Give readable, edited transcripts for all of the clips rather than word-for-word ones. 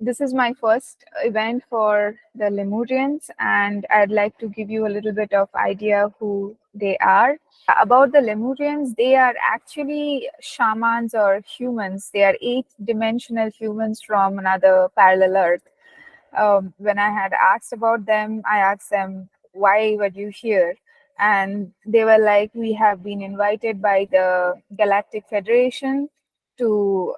This is my first event for the Lemurians, and I'd like to give you a little bit of idea who they are. About the Lemurians, they are actually shamans or humans. They are eight-dimensional humans from another parallel Earth. When I had asked about them, I asked them, why were you here? And they were like, we have been invited by the Galactic Federation to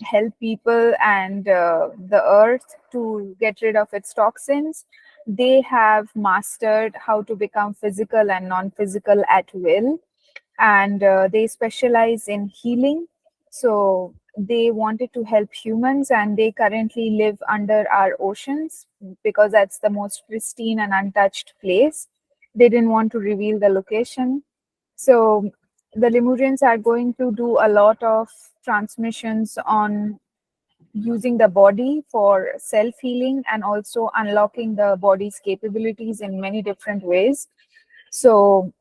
help people and the Earth to get rid of its toxins. They have mastered how to become physical and non physical at will, and they specialize in healing. So they wanted to help humans, and they currently live under our oceans because that's the most pristine and untouched place. They didn't want to reveal the location. So the Lemurians are going to do a lot of transmissions on using the body for self healing and also unlocking the body's capabilities in many different ways. So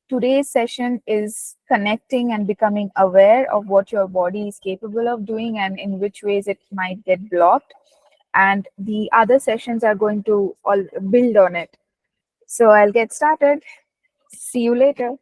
today's session is connecting and becoming aware of what your body is capable of doing and in which ways it might get blocked. And the other sessions are going to all build on it. So I'll get started. See you later.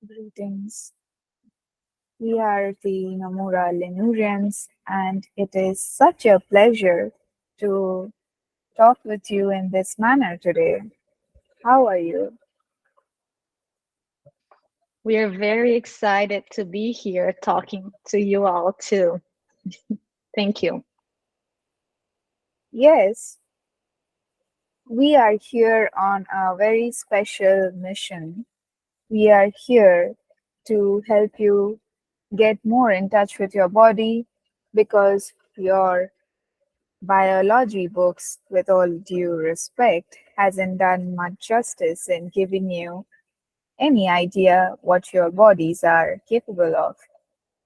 Greetings. We are the Nomura Lemurians, and it is such a pleasure to talk with you in this manner today. How are you? We are very excited to be here talking to you all too. Thank you. Yes, we are here on a very special mission. We are here to help you get more in touch with your body because your biology books, with all due respect, hasn't done much justice in giving you any idea what your bodies are capable of.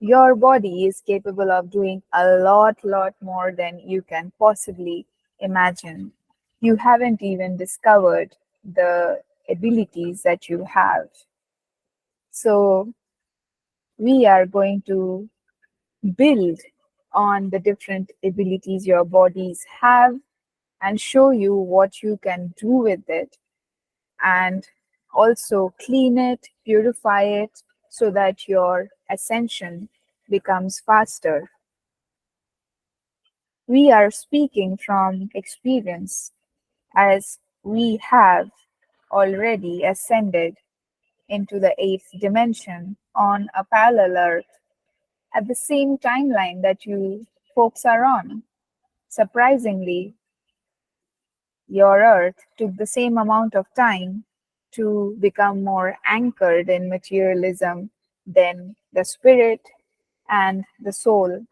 Your body is capable of doing a lot more than you can possibly imagine. You haven't even discovered the abilities that you have. So, we are going to build on the different abilities your bodies have and show you what you can do with it, and also clean it, purify it so that your ascension becomes faster. We are speaking from experience as we have already ascended into the eighth dimension on a parallel Earth at the same timeline that you folks are on. Surprisingly, your Earth took the same amount of time to become more anchored in materialism than the spirit and the soul.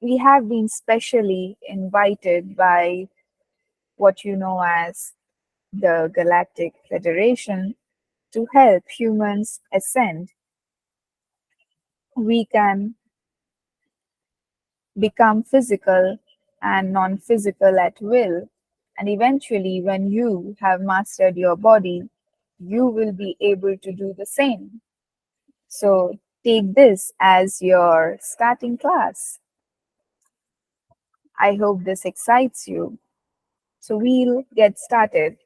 We have been specially invited by what you know as the Galactic Federation to help humans ascend. We can become physical and non physical at will. And eventually, when you have mastered your body, you will be able to do the same. So, take this as your starting class. I hope this excites you. So, we'll get started.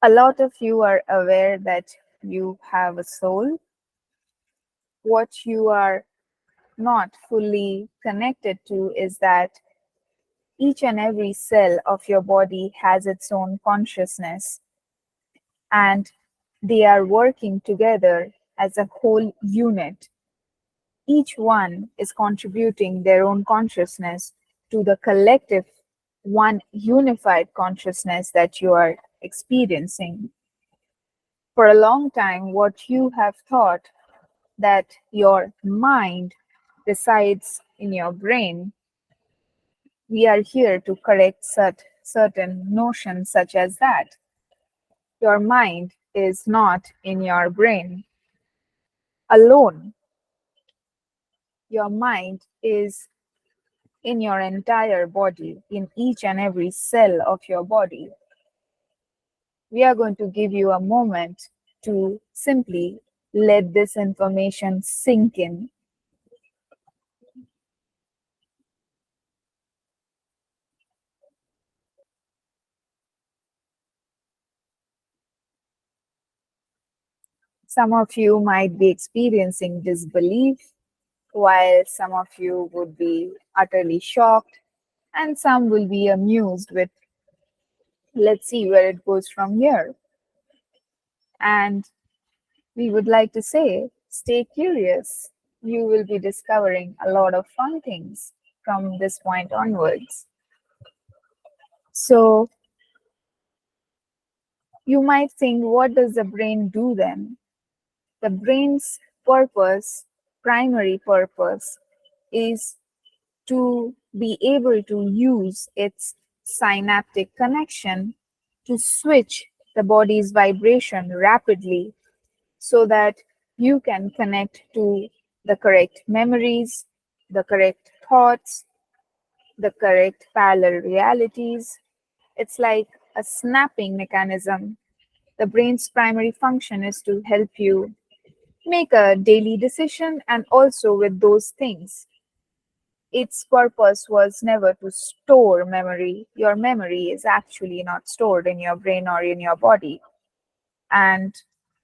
A lot of you are aware that you have a soul. What you are not fully connected to is that each and every cell of your body has its own consciousness, and they are working together as a whole unit. Each one is contributing their own consciousness to the collective one unified consciousness that you are experiencing. For a long time, what you have thought that your mind resides in your brain, we are here to correct certain notions such as that. Your mind is not in your brain alone. Your mind is in your entire body, in each and every cell of your body. We are going to give you a moment to simply let this information sink in. Some of you might be experiencing disbelief, while some of you would be utterly shocked, and some will be amused with, let's see where it goes from here. And we would like to say, stay curious. You will be discovering a lot of fun things from this point onwards. So, you might think, what does the brain do then? The brain's purpose, primary purpose, is to be able to use its synaptic connection to switch the body's vibration rapidly so that you can connect to the correct memories, the correct thoughts, the correct parallel realities. It's like a snapping mechanism. The brain's primary function is to help you make a daily decision, and also with those things. Its purpose was never to store memory. Your memory is actually not stored in your brain or in your body. And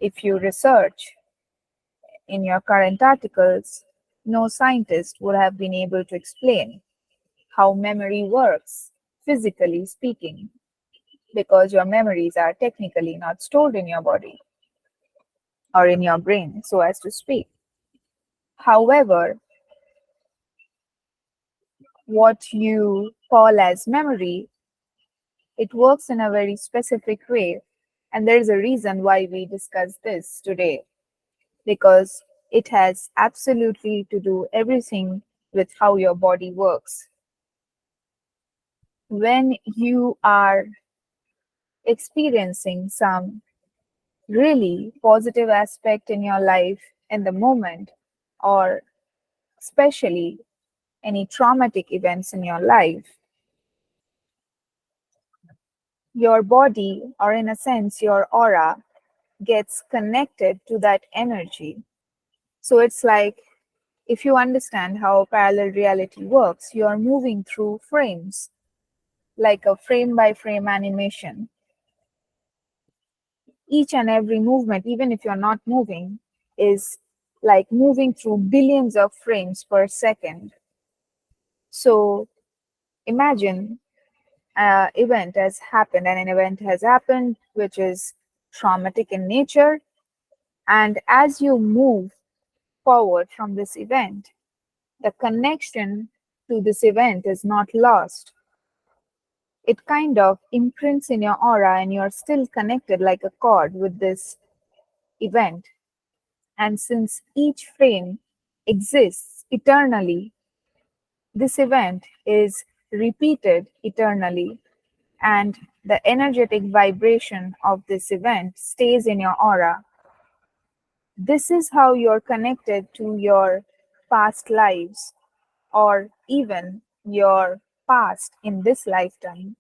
if you research in your current articles, no scientist would have been able to explain how memory works, physically speaking, because your memories are technically not stored in your body or in your brain, so as to speak. However, what you call as memory, it works in a very specific way. And there is a reason why we discuss this today, because it has absolutely to do everything with how your body works. When you are experiencing some really positive aspect in your life in the moment, or especially any traumatic events in your life, your body, or in a sense, your aura, gets connected to that energy. So it's like, if you understand how parallel reality works, you are moving through frames, like a frame by frame animation. Each and every movement, even if you're not moving, is like moving through billions of frames per second. So imagine event has happened, and an event has happened which is traumatic in nature. And as you move forward from this event, the connection to this event is not lost. It kind of imprints in your aura, and you're still connected like a cord with this event. And since each frame exists eternally, this event is repeated eternally, and the energetic vibration of this event stays in your aura. This is how you're connected to your past lives, or even your past in this lifetime.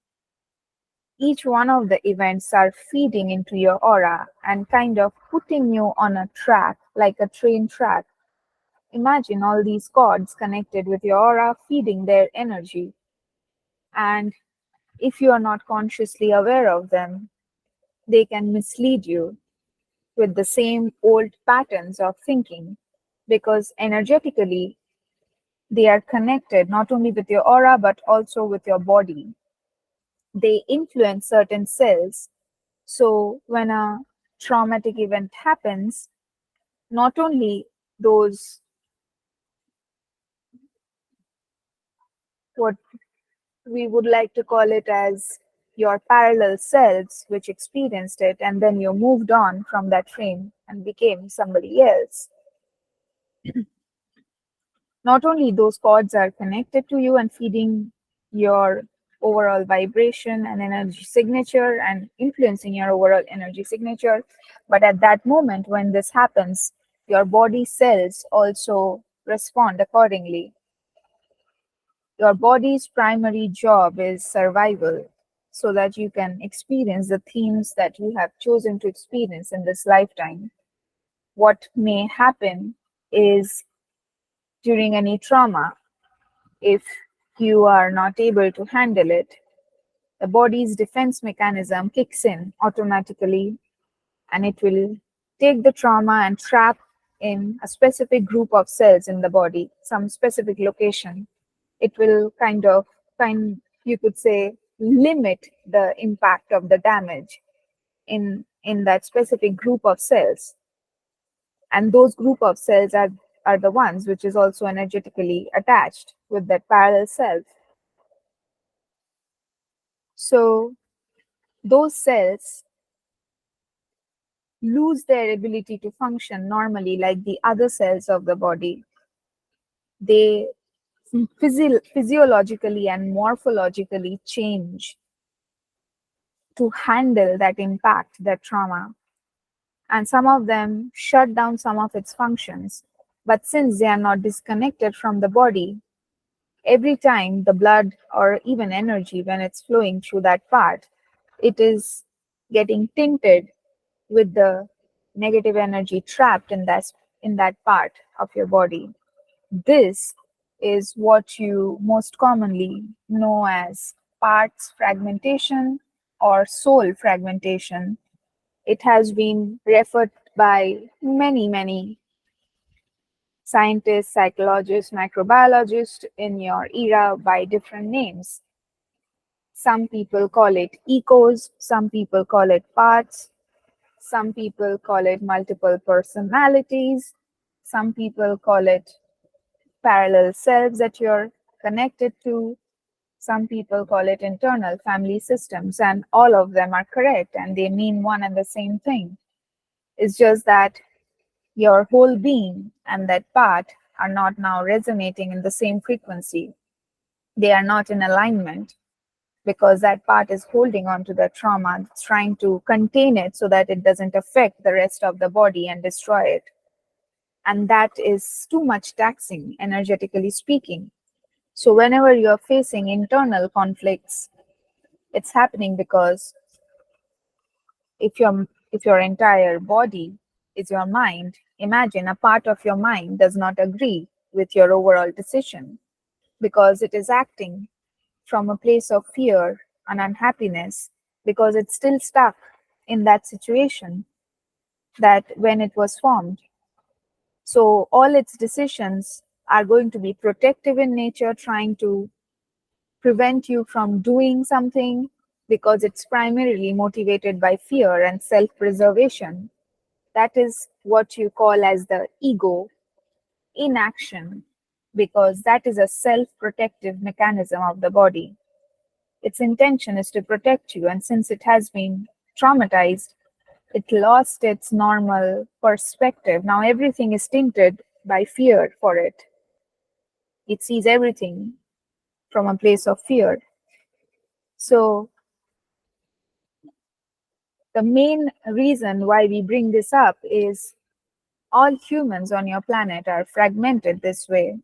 Each one of the events are feeding into your aura and kind of putting you on a track, like a train track. Imagine all these cords connected with your aura, feeding their energy. And if you are not consciously aware of them, they can mislead you with the same old patterns of thinking, because energetically they are connected not only with your aura but also with your body. They influence certain cells. So when a traumatic event happens, not only those, what we would like to call it as, your parallel selves which experienced it, and then you moved on from that frame and became somebody else. Not only those cords are connected to you and feeding your overall vibration and energy signature and influencing your overall energy signature, but at that moment when this happens, your body cells also respond accordingly. Your body's primary job is survival, so that you can experience the themes that you have chosen to experience in this lifetime. What may happen is, during any trauma, if you are not able to handle it, the body's defense mechanism kicks in automatically, and it will take the trauma and trap in a specific group of cells in the body, some specific location. It will you could say, limit the impact of the damage in that specific group of cells. And those group of cells are the ones which is also energetically attached with that parallel self. So those cells lose their ability to function normally like the other cells of the body. They physiologically and morphologically change to handle that impact, that trauma. And some of them shut down some of its functions. But since they are not disconnected from the body, every time the blood or even energy, when it's flowing through that part, it is getting tinted with the negative energy trapped in that part of your body. This is what you most commonly know as parts fragmentation or soul fragmentation. It has been referred by many scientists, psychologists, microbiologists in your era by different names. Some people call it ecos, some people call it parts, some people call it multiple personalities, some people call it parallel selves that you're connected to, some people call it internal family systems, and all of them are correct and they mean one and the same thing. It's just that your whole being and that part are not now resonating in the same frequency. They are not in alignment because that part is holding on to the trauma, trying to contain it so that it doesn't affect the rest of the body and destroy it. And that is too much taxing, energetically speaking. So, whenever you're facing internal conflicts, it's happening because if your entire body is your mind, imagine a part of your mind does not agree with your overall decision because it is acting from a place of fear and unhappiness, because it's still stuck in that situation that when it was formed. So all its decisions are going to be protective in nature, trying to prevent you from doing something because it's primarily motivated by fear and self-preservation. That is what you call as the ego in action, because that is a self-protective mechanism of the body. Its intention is to protect you, and since it has been traumatized, it lost its normal perspective. Now everything is tinted by fear for it. It sees everything from a place of fear. So the main reason why we bring this up is all humans on your planet are fragmented this way,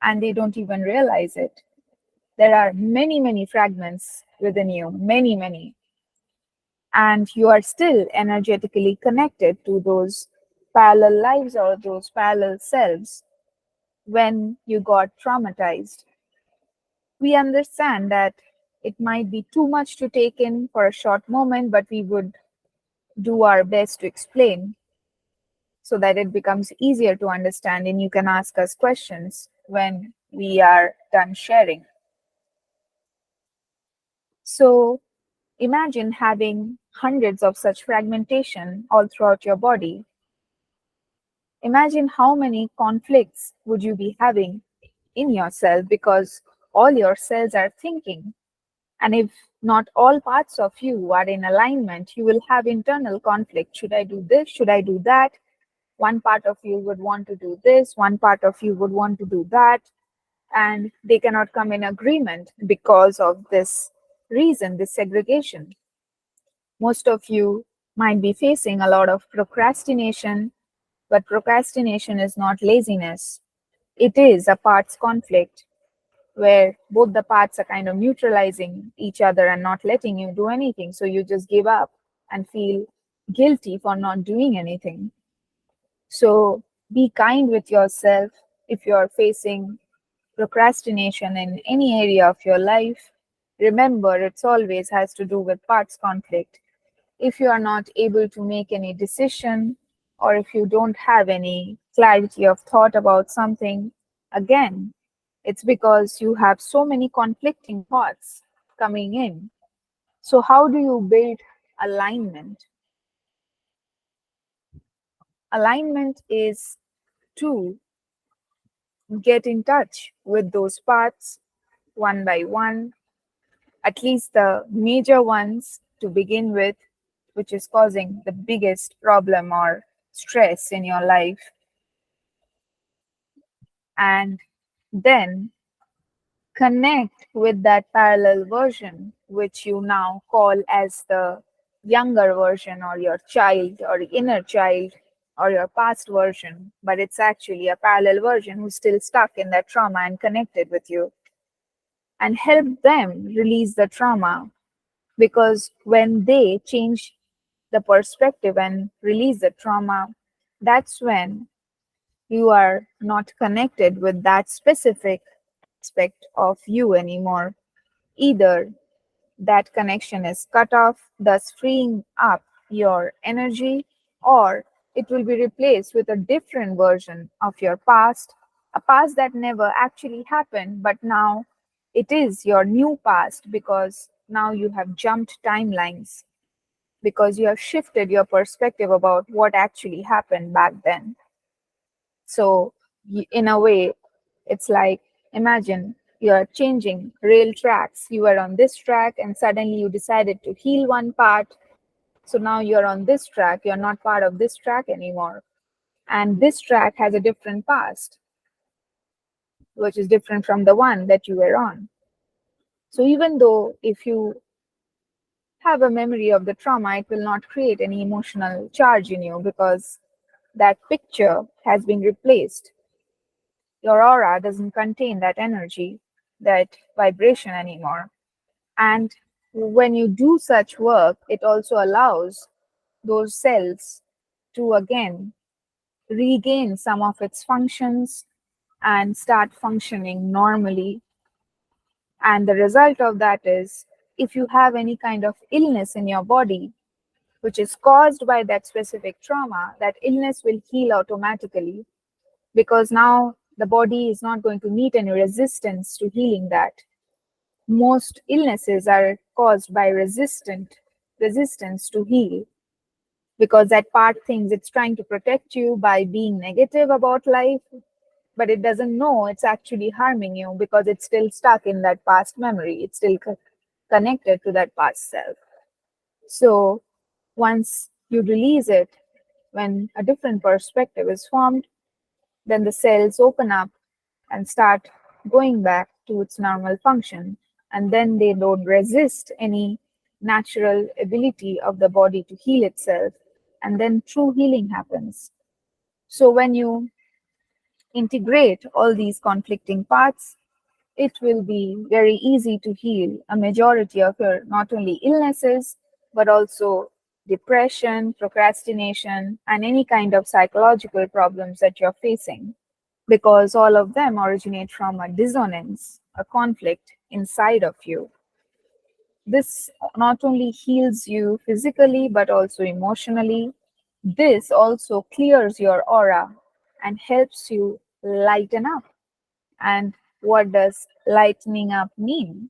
and they don't even realize it. There are many fragments within you, many, and you are still energetically connected to those parallel lives or those parallel selves when you got traumatized. We understand that it might be too much to take in for a short moment, but we would do our best to explain so that it becomes easier to understand and you can ask us questions when we are done sharing. So imagine having hundreds of such fragmentation all throughout your body. Imagine how many conflicts would you be having in yourself because all your cells are thinking. And if not all parts of you are in alignment, you will have internal conflict. Should I do this? Should I do that? One part of you would want to do this, one part of you would want to do that, and they cannot come in agreement because of this reason, this segregation. Most of you might be facing a lot of procrastination, but procrastination is not laziness. It is a parts conflict where both the parts are kind of neutralizing each other and not letting you do anything. So you just give up and feel guilty for not doing anything. So be kind with yourself if you're facing procrastination in any area of your life. Remember, it's always has to do with parts conflict. If you are not able to make any decision or if you don't have any clarity of thought about something, again, it's because you have so many conflicting thoughts coming in. So, how do you build alignment? Alignment is to get in touch with those parts one by one, at least the major ones to begin with, which is causing the biggest problem or stress in your life. And then connect with that parallel version, which you now call as the younger version or your child or inner child or your past version, but it's actually a parallel version who's still stuck in that trauma and connected with you, and help them release the trauma, because when they change the perspective and release the trauma, that's when you are not connected with that specific aspect of you anymore. Either that connection is cut off, thus freeing up your energy, or it will be replaced with a different version of your past, a past that never actually happened, but now it is your new past because now you have jumped timelines, because you have shifted your perspective about what actually happened back then. So, in a way, it's like imagine you're changing rail tracks. You were on this track and suddenly you decided to heal one part. So now you're on this track. You're not part of this track anymore. And this track has a different past, which is different from the one that you were on. So even though if you have a memory of the trauma, it will not create any emotional charge in you because that picture has been replaced. Your aura doesn't contain that energy, that vibration anymore. And when you do such work, it also allows those cells to again regain some of its functions and start functioning normally. And the result of that is if you have any kind of illness in your body, which is caused by that specific trauma, that illness will heal automatically because now the body is not going to meet any resistance to healing that. Most illnesses are caused by resistance to heal because that part thinks it's trying to protect you by being negative about life, but it doesn't know it's actually harming you because it's still stuck in that past memory. It's still connected to that past self. So once you release it, when a different perspective is formed, then the cells open up and start going back to its normal function. And then they don't resist any natural ability of the body to heal itself. And then true healing happens. So when you integrate all these conflicting parts, it will be very easy to heal a majority of your not only illnesses, but also depression, procrastination, and any kind of psychological problems that you're facing, because all of them originate from a dissonance, a conflict inside of you. This not only heals you physically but also emotionally. This also clears your aura and helps you lighten up. And what does lightening up mean?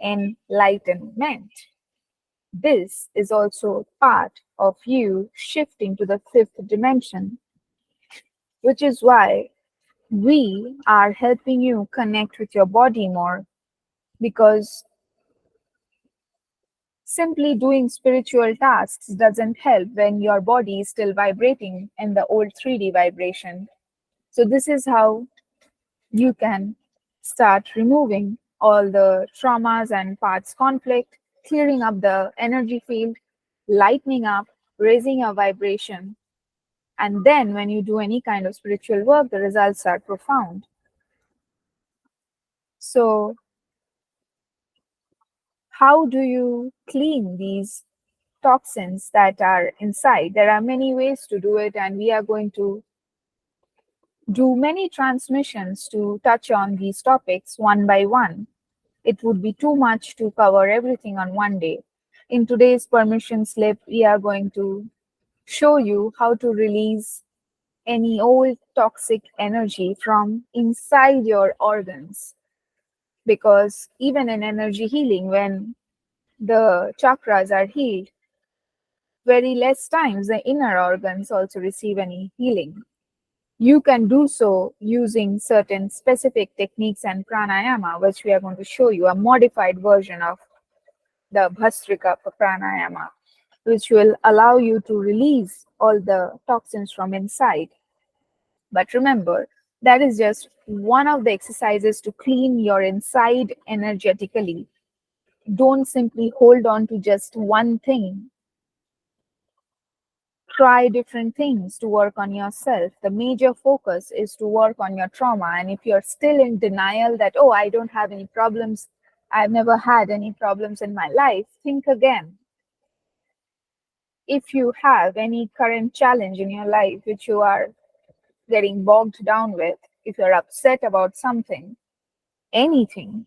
Enlightenment. This is also part of you shifting to the fifth dimension, which is why we are helping you connect with your body more, because simply doing spiritual tasks doesn't help when your body is still vibrating in the old 3D vibration. So, this is how you can start removing all the traumas and parts conflict, clearing up the energy field, lightening up, raising your vibration. And then, when you do any kind of spiritual work, the results are profound. So, how do you clean these toxins that are inside? There are many ways to do it, and we are going to do many transmissions to touch on these topics one by one. It would be too much to cover everything on one day. In today's permission slip, we are going to show you how to release any old toxic energy from inside your organs. Because even in energy healing, when the chakras are healed, very less times the inner organs also receive any healing. You can do so using certain specific techniques and pranayama, which we are going to show you a modified version of the Bhastrika pranayama, which will allow you to release all the toxins from inside. But remember, that is just one of the exercises to clean your inside energetically. Don't simply hold on to just one thing. Try different things to work on yourself. The major focus is to work on your trauma. And if you're still in denial that, oh, I don't have any problems, I've never had any problems in my life, think again. If you have any current challenge in your life which you are getting bogged down with, if you're upset about something, anything,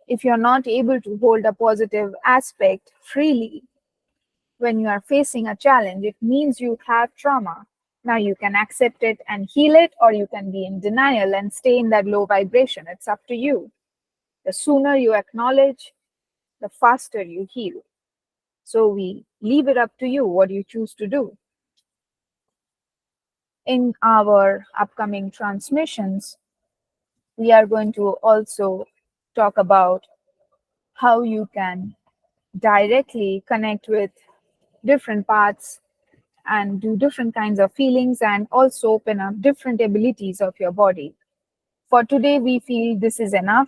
if you're not able to hold a positive aspect freely when you are facing a challenge, it means you have trauma. Now you can accept it and heal it, or you can be in denial and stay in that low vibration. It's up to you. The sooner you acknowledge, the faster you heal. So we leave it up to you what you choose to do. In our upcoming transmissions, we are going to also talk about how you can directly connect with different parts and do different kinds of feelings and also open up different abilities of your body. For today, we feel this is enough.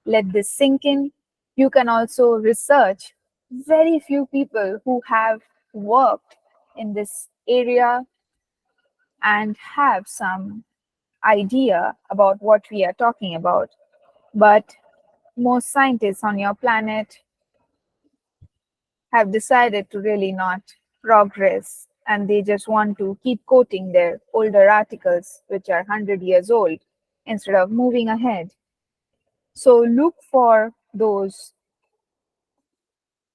Let this sink in. You can also research very few people who have worked in this area and have some idea about what we are talking about. But most scientists on your planet have decided to really not progress, and they just want to keep quoting their older articles, which are 100 years old, instead of moving ahead. So look for those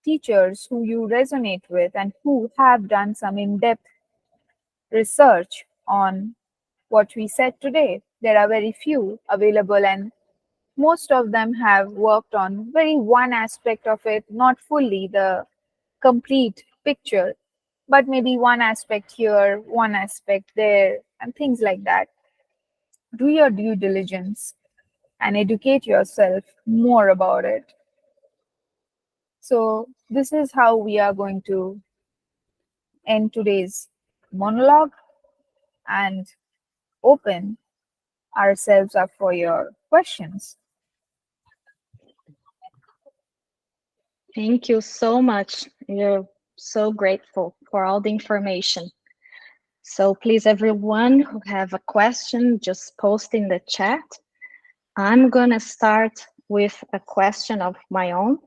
teachers who you resonate with and who have done some in-depth research on what we said today. There are very few available, and most of them have worked on very one aspect of it, not fully the complete picture, but maybe one aspect here, one aspect there, and things like that. Do your due diligence and educate yourself more about it. So, this is how we are going to end today's monologue and open ourselves up for your questions. Thank you so much. You're so grateful for all the information. So please, everyone who have a question, just post in the chat. I'm gonna start with a question of my own.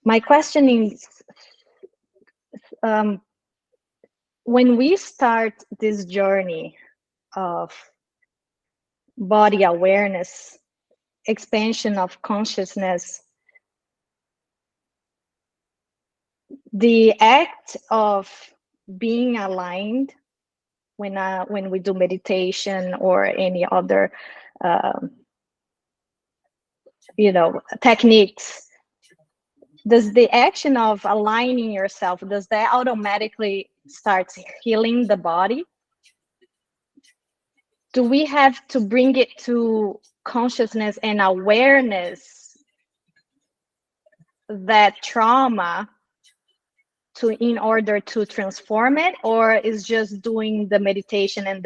My question is, when we start this journey of body awareness, expansion of consciousness, the act of being aligned when we do meditation or any other um, techniques, does the action of aligning yourself, does that automatically start healing the body? Do we have to bring it to consciousness and awareness that trauma in order to transform it, or is just doing the meditation and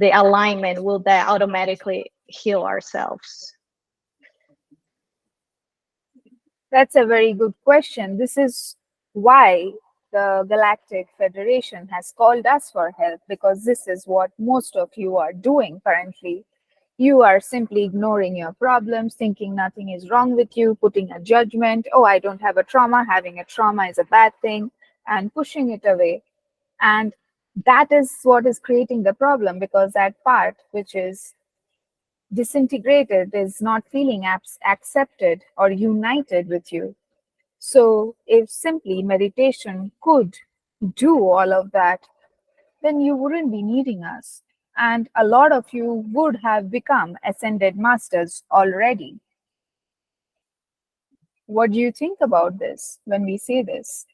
the alignment, will that automatically heal ourselves? That's a very good question. This is why the Galactic Federation has called us for help, because this is what most of you are doing currently. You are simply ignoring your problems, thinking nothing is wrong with you, putting a judgment, oh, I don't have a trauma, having a trauma is a bad thing, and pushing it away. And that is what is creating the problem, because that part which is disintegrated is not feeling accepted or united with you. So, if simply meditation could do all of that, then you wouldn't be needing us. And a lot of you would have become ascended masters already. What do you think about this when we say this?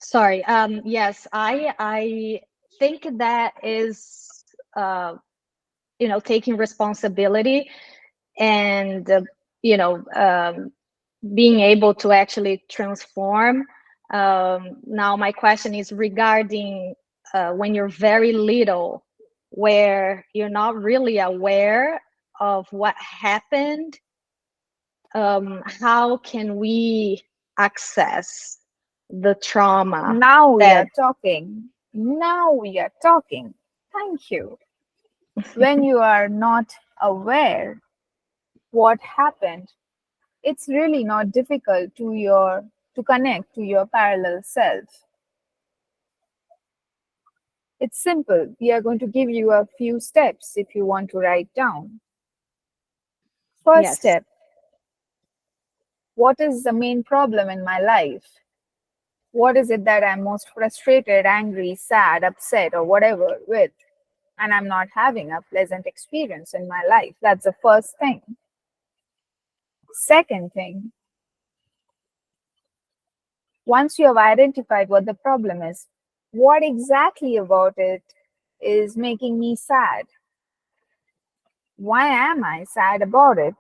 Sorry. Yes, I think that is taking responsibility and being able to actually transform. Now, my question is regarding when you're very little, where you're not really aware of what happened. How can we access the trauma Now we that are talking. Now we are talking. Thank you. When you are not aware what happened, it's really not difficult to connect to your parallel self. It's simple. We are going to give you a few steps if you want to write down. First yes, step: what is the main problem in my life? What is it that I'm most frustrated, angry, sad, upset, or whatever with? And I'm not having a pleasant experience in my life. That's the first thing. Second thing, once you have identified what the problem is, what exactly about it is making me sad? Why am I sad about it?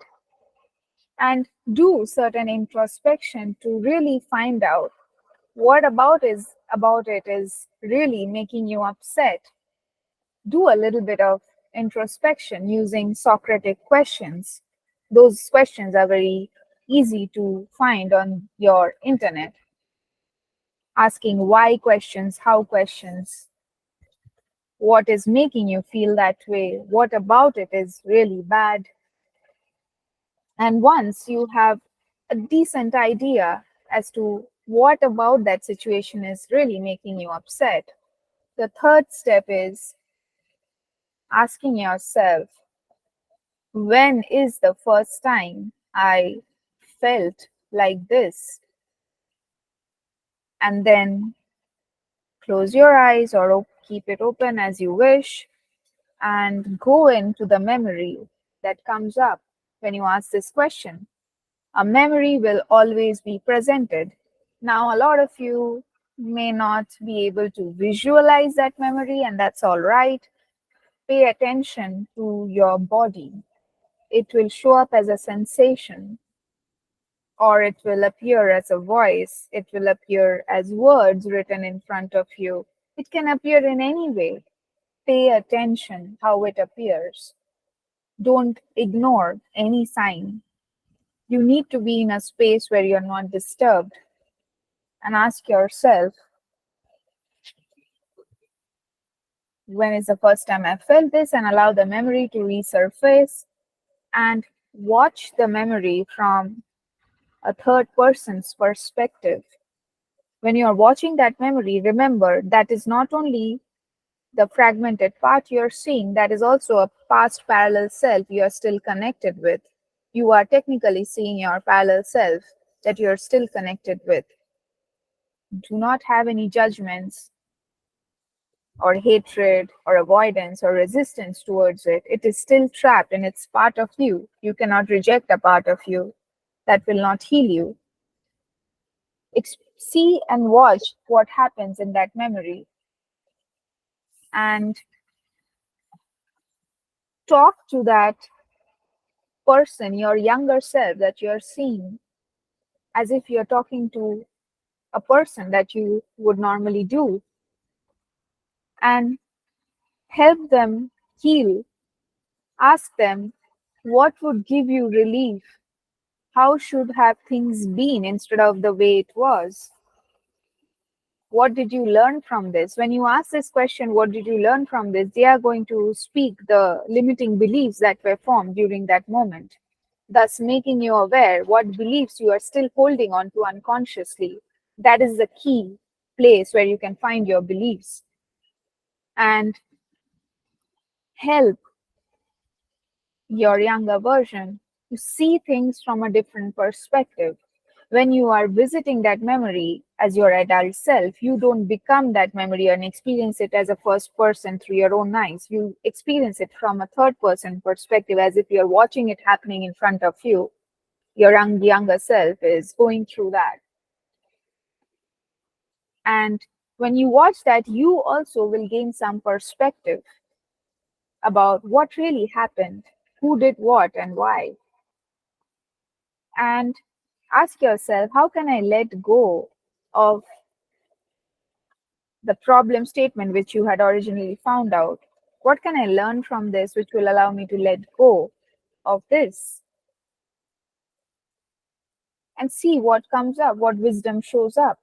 And do certain introspection to really find out what about it is really making you upset. Do a little bit of introspection using Socratic questions. Those questions are very easy to find on your internet. Asking why questions, how questions, what is making you feel that way, what about it is really bad. And once you have a decent idea as to what about that situation is really making you upset, the third step is asking yourself, when is the first time I felt like this? And then close your eyes or keep it open as you wish and go into the memory that comes up when you ask this question. A memory will always be presented. Now, a lot of you may not be able to visualize that memory, and that's all right. Pay attention to your body. It will show up as a sensation, or it will appear as a voice. It will appear as words written in front of you. It can appear in any way. Pay attention how it appears. Don't ignore any sign. You need to be in a space where you're not disturbed, and ask yourself, when is the first time I felt this, and allow the memory to resurface and watch the memory from a third person's perspective. When you're watching that memory, remember that is not only The fragmented part you're seeing, that is also a past parallel self you're still connected with. You are technically seeing your parallel self that you're still connected with. Do not have any judgments or hatred or avoidance or resistance towards it. It is still trapped and it's part of you. You cannot reject a part of you that will not heal you. See and watch what happens in that memory and talk to that person, your younger self that you're seeing, as if you're talking to a person that you would normally do, and help them heal. Ask them what would give you relief. How should have things been instead of the way it was? What did you learn from this? When you ask this question, what did you learn from this? They are going to speak the limiting beliefs that were formed during that moment, thus making you aware what beliefs you are still holding on to unconsciously. That is the key place where you can find your beliefs and help your younger version to see things from a different perspective. When you are visiting that memory as your adult self, you don't become that memory and experience it as a first person through your own eyes. You experience it from a third person perspective as if you're watching it happening in front of you. Your younger self is going through that. And when you watch that, you also will gain some perspective about what really happened, who did what, and why. And ask yourself, how can I let go of the problem statement which you had originally found out? What can I learn from this which will allow me to let go of this? And see what comes up, what wisdom shows up.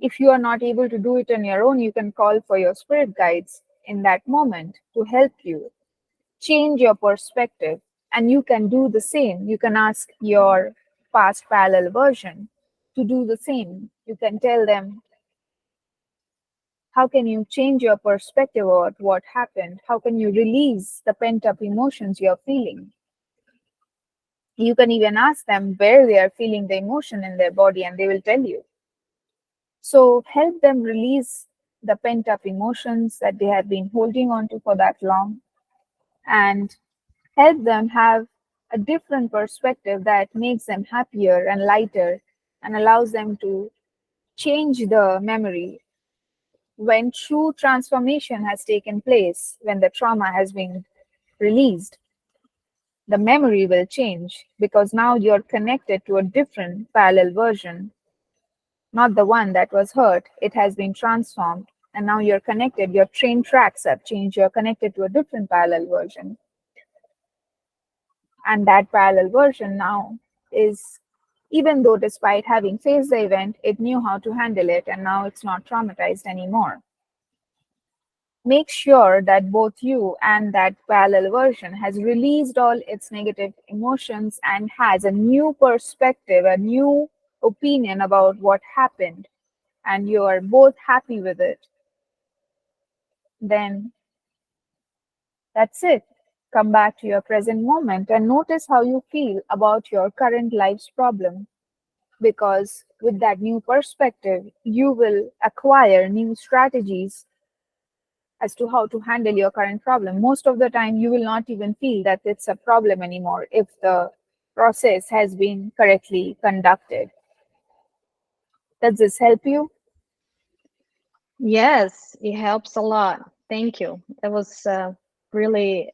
If you are not able to do it on your own, you can call for your spirit guides in that moment to help you change your perspective. And you can do the same. You can ask your past parallel version to do the same. You can tell them, how can you change your perspective about what happened? How can you release the pent up emotions you're feeling? You can even ask them where they are feeling the emotion in their body, and they will tell you. So help them release the pent up emotions that they have been holding on to for that long, and help them have a different perspective that makes them happier and lighter and allows them to change the memory. When true transformation has taken place, when the trauma has been released, the memory will change because now you're connected to a different parallel version, not the one that was hurt. It has been transformed, and now you're connected. Your train tracks have changed. You're connected to a different parallel version. And that parallel version now is, even though despite having faced the event, it knew how to handle it, and now it's not traumatized anymore. Make sure that both you and that parallel version has released all its negative emotions and has a new perspective, a new opinion about what happened, and you are both happy with it. Then that's it. Come back to your present moment and notice how you feel about your current life's problem. Because with that new perspective, you will acquire new strategies as to how to handle your current problem. Most of the time, you will not even feel that it's a problem anymore if the process has been correctly conducted. Does this help you? Yes, it helps a lot. Thank you. That was really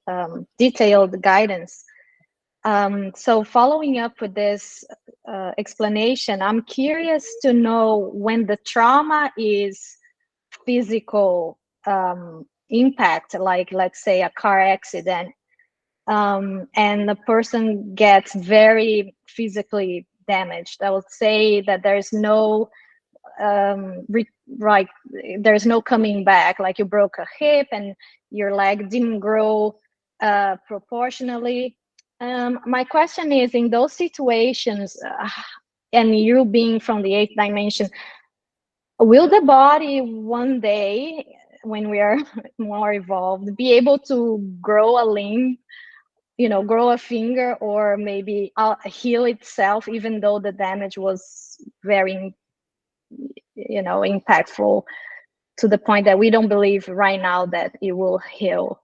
detailed guidance. So following up with this explanation, I'm curious to know when the trauma is physical impact, like let's say a car accident, and the person gets very physically damaged. I would say that there's no right, there's no coming back. Like you broke a hip and your leg didn't grow proportionally. My question is, in those situations, and you being from the eighth dimension, will the body one day when we are more evolved, be able to grow a limb, grow a finger, or maybe heal itself, even though the damage was very, impactful, to the point that we don't believe right now that it will heal.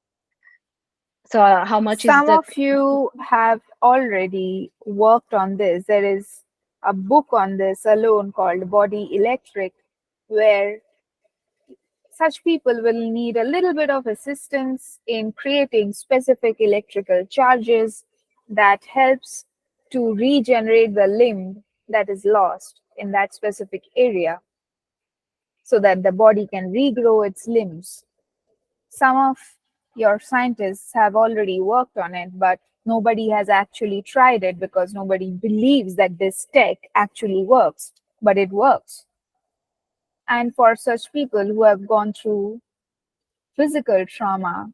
So how much is Some the... of you have already worked on this. There is a book on this alone called Body Electric, where such people will need a little bit of assistance in creating specific electrical charges that helps to regenerate the limb that is lost in that specific area so that the body can regrow its limbs. Some of your scientists have already worked on it, but nobody has actually tried it because nobody believes that this tech actually works, but it works. And for such people who have gone through physical trauma,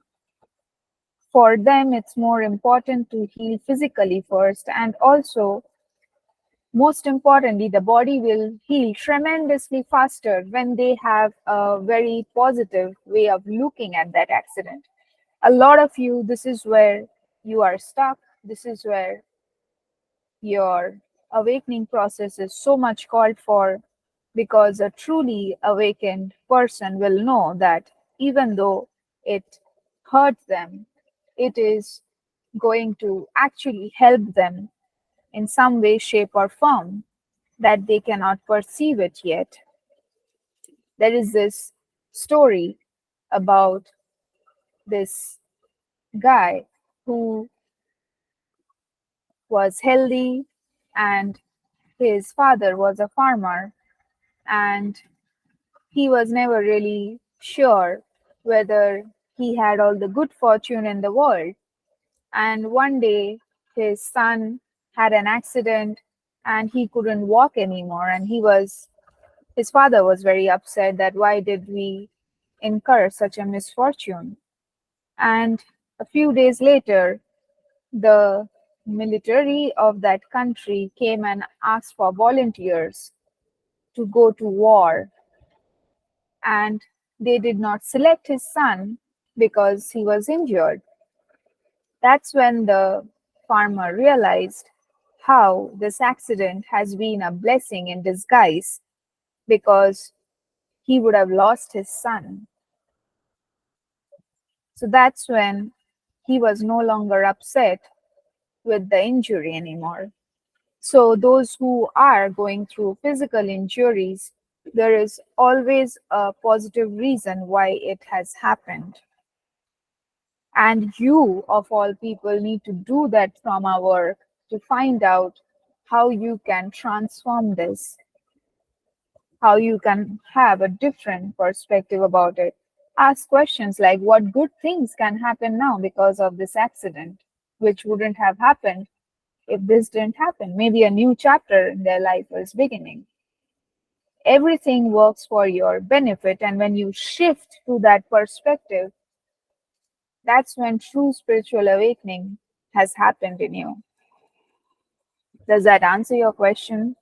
for them it's more important to heal physically first, and also most importantly the body will heal tremendously faster when they have a very positive way of looking at that accident. A lot of you, this is where you are stuck. This is where your awakening process is so much called for, because a truly awakened person will know that even though it hurts them, it is going to actually help them in some way, shape, or form that they cannot perceive it yet. There is this story about this guy who was healthy, and his father was a farmer, and he was never really sure whether he had all the good fortune in the world. And one day his son had an accident and he couldn't walk anymore, and his father was very upset that why did we incur such a misfortune. And a few days later, the military of that country came and asked for volunteers to go to war, and they did not select his son because he was injured. That's when the farmer realized how this accident has been a blessing in disguise, because he would have lost his son. So that's when he was no longer upset with the injury anymore. So, those who are going through physical injuries, there is always a positive reason why it has happened. And you, of all people, need to do that trauma work to find out how you can transform this, how you can have a different perspective about it. Ask questions like, what good things can happen now because of this accident, which wouldn't have happened if this didn't happen? Maybe a new chapter in their life is beginning. Everything works for your benefit, and when you shift to that perspective, that's when true spiritual awakening has happened in you. Does that answer your question?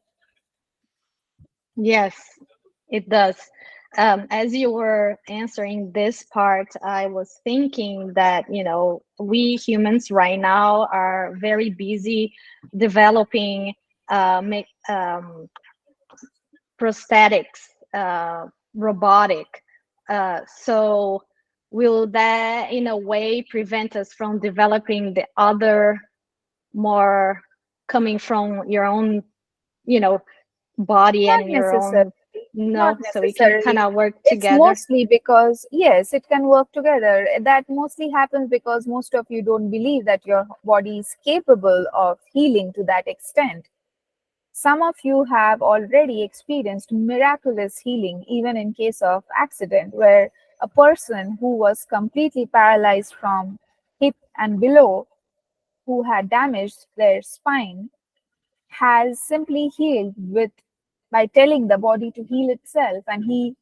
Yes, it does. As you were answering this part, I was thinking that, we humans right now are very busy developing make, prosthetics, robotic. So will that in a way prevent us from developing the other, more coming from your own, you know, body Not and your necessarily. own... Not No, so we can kind necessarily. of work It's together. mostly because, yes, it can work together. That mostly happens because most of you don't believe that your body is capable of healing to that extent. Some of you have already experienced miraculous healing, even in case of accident, where a person who was completely paralyzed from hip and below, who had damaged their spine, has simply healed with by telling the body to heal itself, and he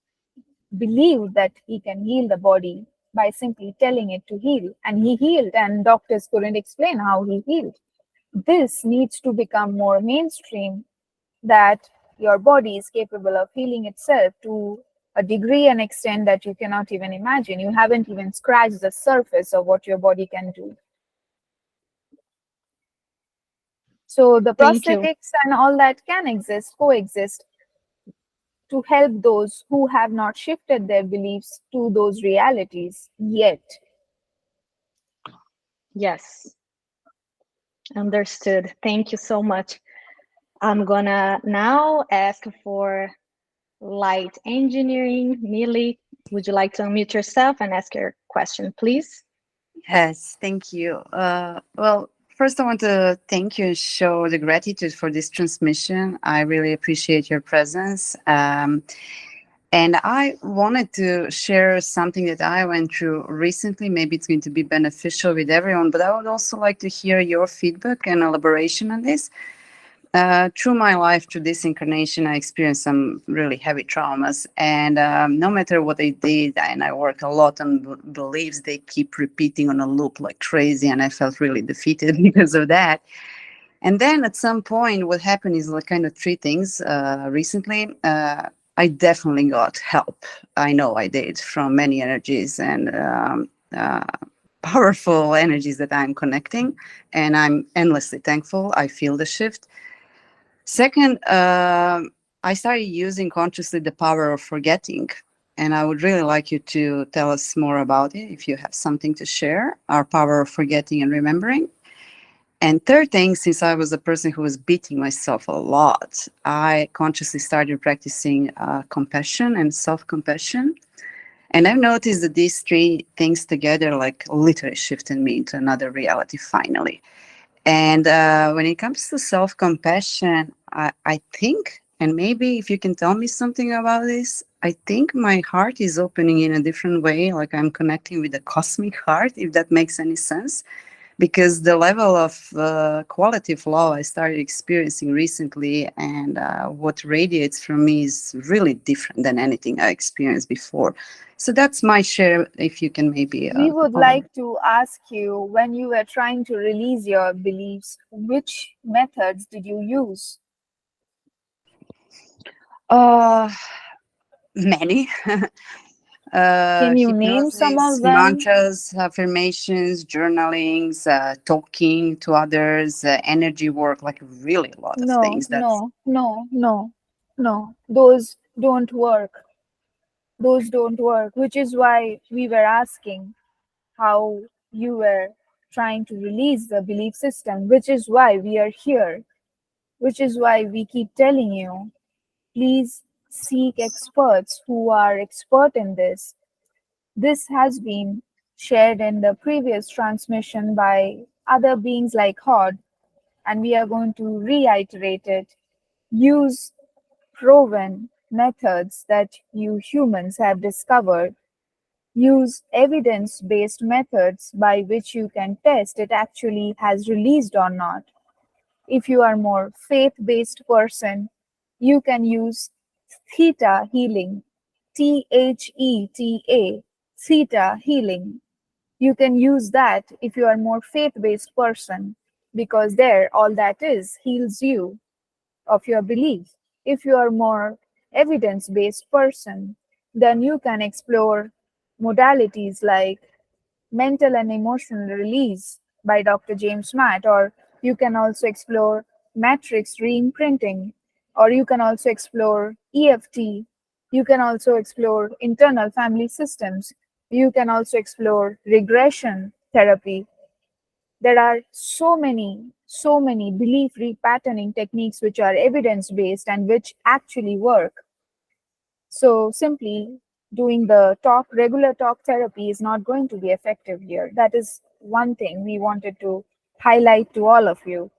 believed that he can heal the body by simply telling it to heal, and he healed, and doctors couldn't explain how he healed. This needs to become more mainstream, that your body is capable of healing itself to a degree and extent that you cannot even imagine. You haven't even scratched the surface of what your body can do. So the Thank you. prosthetics and all that can exist, coexist, to help those who have not shifted their beliefs to those realities yet. Yes, understood. Thank you so much. I'm gonna now ask for light engineering. Millie, would you like to unmute yourself and ask your question, please? Yes, thank you. Well, first, I want to thank you and show the gratitude for this transmission. I really appreciate your presence. And I wanted to share something that I went through recently. Maybe it's going to be beneficial with everyone, but I would also like to hear your feedback and elaboration on this. Through my life, through this incarnation, I experienced some really heavy traumas. And no matter what I did, and I work a lot on beliefs, they keep repeating on a loop like crazy. And I felt really defeated because of that. And then at some point, what happened is like kind of three things recently. I definitely got help. I know I did from many energies and powerful energies that I'm connecting. And I'm endlessly thankful. I feel the shift. Second, I started using consciously the power of forgetting. And I would really like you to tell us more about it if you have something to share, our power of forgetting and remembering. And third thing, since I was a person who was beating myself a lot, I consciously started practicing compassion and self-compassion. And I've noticed that these three things together like literally shifted me into another reality finally. And when it comes to self compassion, I think, and maybe if you can tell me something about this, I think my heart is opening in a different way. Like I'm connecting with the cosmic heart, if that makes any sense. Because the level of quality of love I started experiencing recently and what radiates from me is really different than anything I experienced before. So that's my share. If you can maybe. We would like to ask you, when you were trying to release your beliefs, which methods did you use? Uh, Many. Can you name some Hypnosis, of them? mantras, affirmations, journalings, talking to others, energy work, like really a lot of No, things. That's no, no, no, no. Those don't work. Those don't work, which is why we were asking how you were trying to release the belief system, which is why we are here, which is why we keep telling you, please seek experts who are expert in this. This has been shared in the previous transmission by other beings like Hod, and we are going to reiterate it. Use proven methods that you humans have discovered. Use evidence based methods by which you can test it actually has released or not. If you are more faith based person, you can use theta healing, THETA, theta healing. You can use that if you are more faith based person, because there all that is heals you of your belief. If you are more evidence based person, then you can explore modalities like mental and emotional release by Dr. James Matt, or you can also explore matrix re-imprinting, or you can also explore EFT, you can also explore internal family systems, you can also explore regression therapy. There are so many belief repatterning techniques which are evidence based and which actually work. So simply doing the regular talk therapy is not going to be effective here. That is one thing we wanted to highlight to all of you,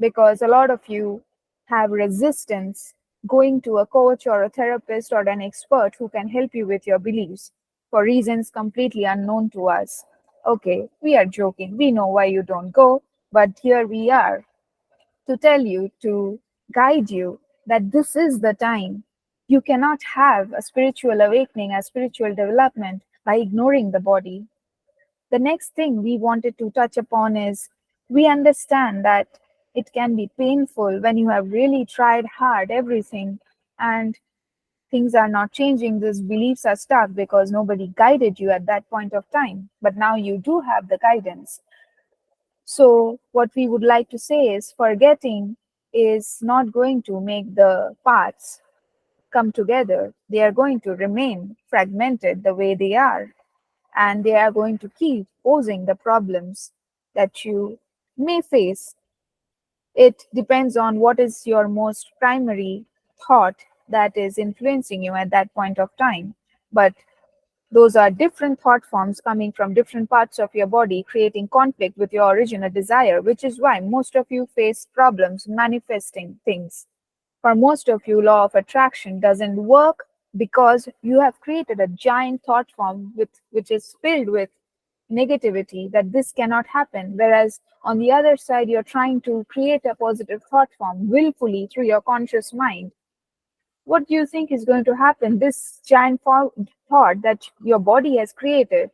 because a lot of you have resistance going to a coach or a therapist or an expert who can help you with your beliefs for reasons completely unknown to us. Okay, we are joking. We know why you don't go, but here we are to tell you, to guide you, that this is the time. You cannot have a spiritual awakening, a spiritual development by ignoring the body. The next thing we wanted to touch upon is, we understand that it can be painful when you have really tried hard everything, and things are not changing, these beliefs are stuck because nobody guided you at that point of time. But now you do have the guidance. So, what we would like to say is forgetting is not going to make the parts come together. They are going to remain fragmented the way they are, and they are going to keep posing the problems that you may face. It depends on what is your most primary thought that is influencing you at that point of time. But those are different thought forms coming from different parts of your body, creating conflict with your original desire, which is why most of you face problems manifesting things. For most of you, law of attraction doesn't work because you have created a giant thought form which is filled with negativity that this cannot happen. Whereas on the other side, you're trying to create a positive thought form willfully through your conscious mind. What do you think is going to happen? This giant thought that your body has created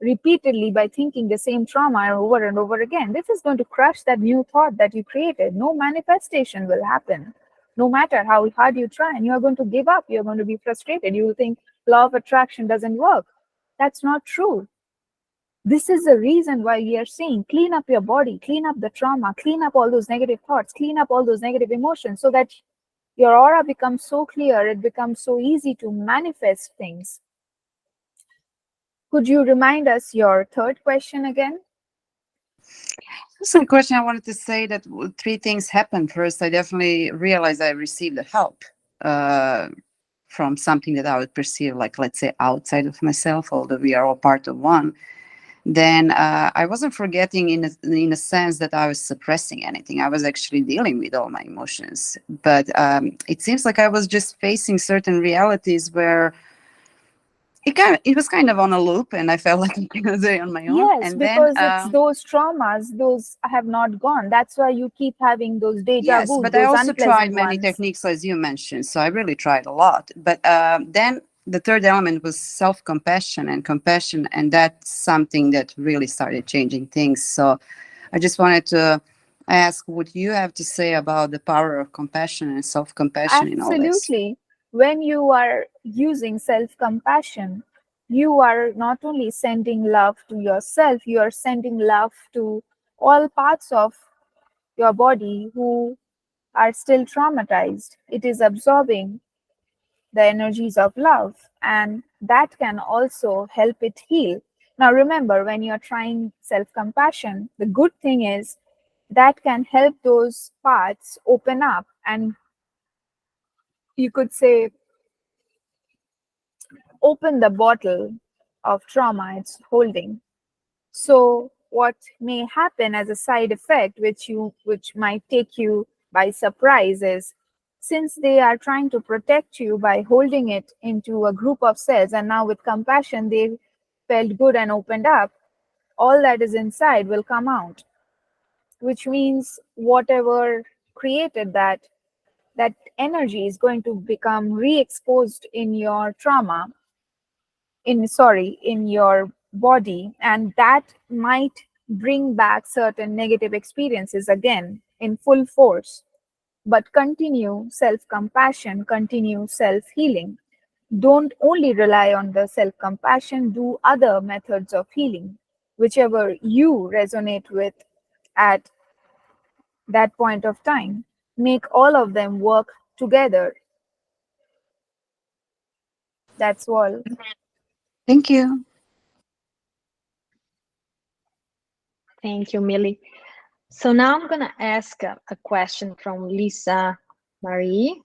repeatedly by thinking the same trauma over and over again, this is going to crush that new thought that you created. No manifestation will happen. No matter how hard you try, and you're going to give up, you're going to be frustrated. You will think law of attraction doesn't work. That's not true. This is the reason why we are saying clean up your body, clean up the trauma, clean up all those negative thoughts, clean up all those negative emotions so that your aura becomes so clear, it becomes so easy to manifest things. Could you remind us your third question again? Second question, I wanted to say that three things happened. First, I definitely realized I received the help from something that I would perceive like, let's say, outside of myself, although we are all part of one. Then I wasn't forgetting in a sense that I was suppressing anything. I was actually dealing with all my emotions. But it seems like I was just facing certain realities where it was kind of on a loop, and I felt like I was doing on my own. Yes, And then because it's those traumas, those have not gone. That's why you keep having those deja yes, vus, but I those also tried unpleasant many ones. techniques, as you mentioned. So I really tried a lot. But then the third element was self-compassion and compassion, and that's something that really started changing things. So I just wanted to ask what you have to say about the power of compassion and self-compassion in all this. Absolutely. When you are using self compassion, you are not only sending love to yourself, you are sending love to all parts of your body who are still traumatized. It is absorbing the energies of love, and that can also help it heal. Now, remember, when you're trying self compassion, the good thing is that can help those parts open up, and you could say open the bottle of trauma it's holding. So what may happen as a side effect, which might take you by surprise, is since they are trying to protect you by holding it into a group of cells, and now with compassion they felt good and opened up, all that is inside will come out, which means whatever created that energy is going to become re-exposed in your trauma, in your body, and that might bring back certain negative experiences again in full force. But continue self compassion, continue self healing. Don't only rely on the self compassion, do other methods of healing, whichever you resonate with at that point of time. Make all of them work together. That's all. Thank you. Thank you, Millie. So now I'm going to ask a question from Lisa Marie.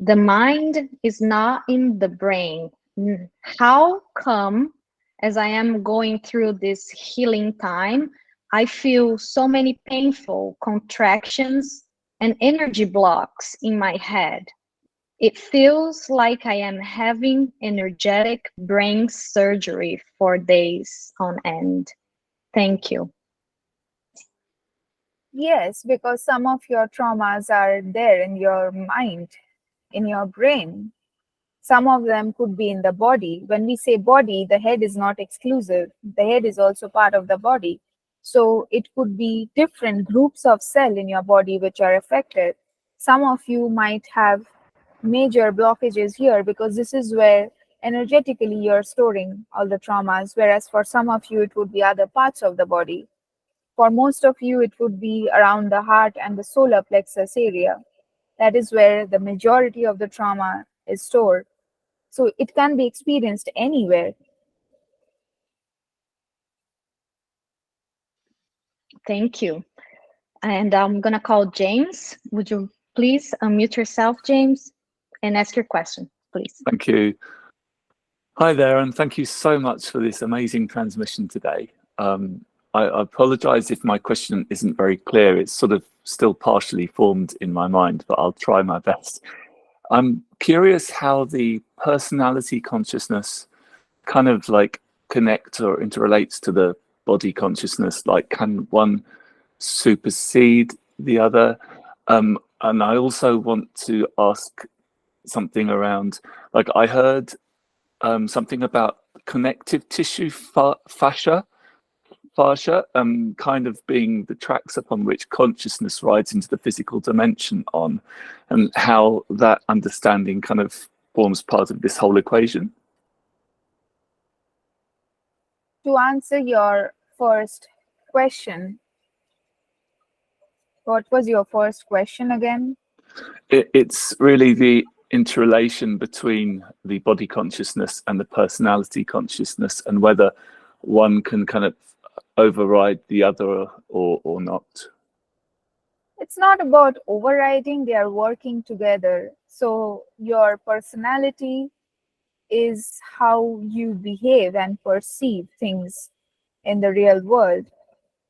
The mind is not in the brain. How come, as I am going through this healing time, I feel so many painful contractions and energy blocks in my head? It feels like I am having energetic brain surgery for days on end. Thank you. Yes, because some of your traumas are there in your mind, in your brain. Some of them could be in the body. When we say body, the head is not exclusive. The head is also part of the body. So it could be different groups of cell in your body which are affected. Some of you might have major blockages here, because this is where energetically you're storing all the traumas, whereas for some of you it would be other parts of the body. For most of you it would be around the heart and the solar plexus area. That is where the majority of the trauma is stored. So it can be experienced anywhere. Thank you. And I'm going to call James. Would you please unmute yourself, James, and ask your question, please? Thank you. Hi there, and thank you so much for this amazing transmission today. I apologize if my question isn't very clear. It's sort of still partially formed in my mind, but I'll try my best. I'm curious how the personality consciousness kind of like connects or interrelates to the body consciousness. Like, can one supersede the other? And I also want to ask something around, like, I heard something about connective tissue fascia, kind of being the tracks upon which consciousness rides into the physical dimension on, and how that understanding kind of forms part of this whole equation. To answer your first question, what was your first question again? It's really the interrelation between the body consciousness and the personality consciousness, and whether one can kind of override the other or not. It's not about overriding, they are working together. So your personality is how you behave and perceive things in the real world.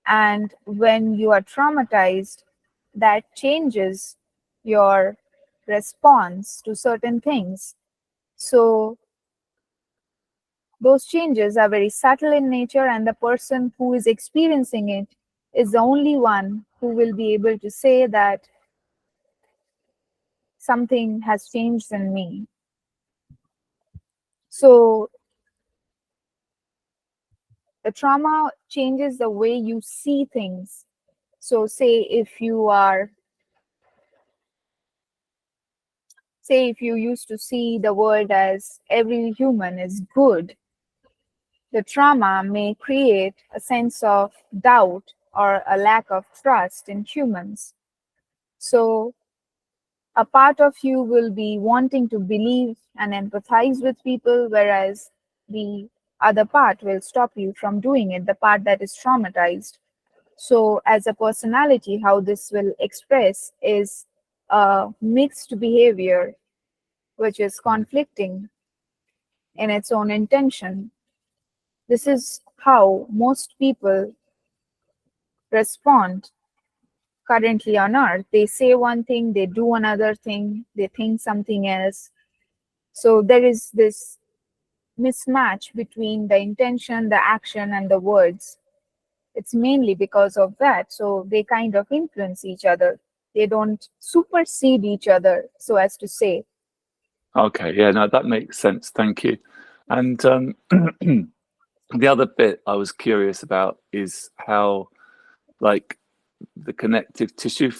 And when you are traumatized, that changes your response to certain things. So those changes are very subtle in nature, and the person who is experiencing it is the only one who will be able to say that something has changed in me. So the trauma changes the way you see things. So say if you used to see the world as every human is good, the trauma may create a sense of doubt or a lack of trust in humans. So a part of you will be wanting to believe and empathize with people, whereas the other part will stop you from doing it, the part that is traumatized. So as a personality, how this will express is a mixed behavior, which is conflicting in its own intention. This is how most people respond currently on Earth. They say one thing, they do another thing, they think something else. So there is this mismatch between the intention, the action, and the words. It's mainly because of that. So they kind of influence each other. They don't supersede each other, so as to say. Okay, yeah, no, that makes sense. Thank you. And the other bit I was curious about is how, like, the connective tissue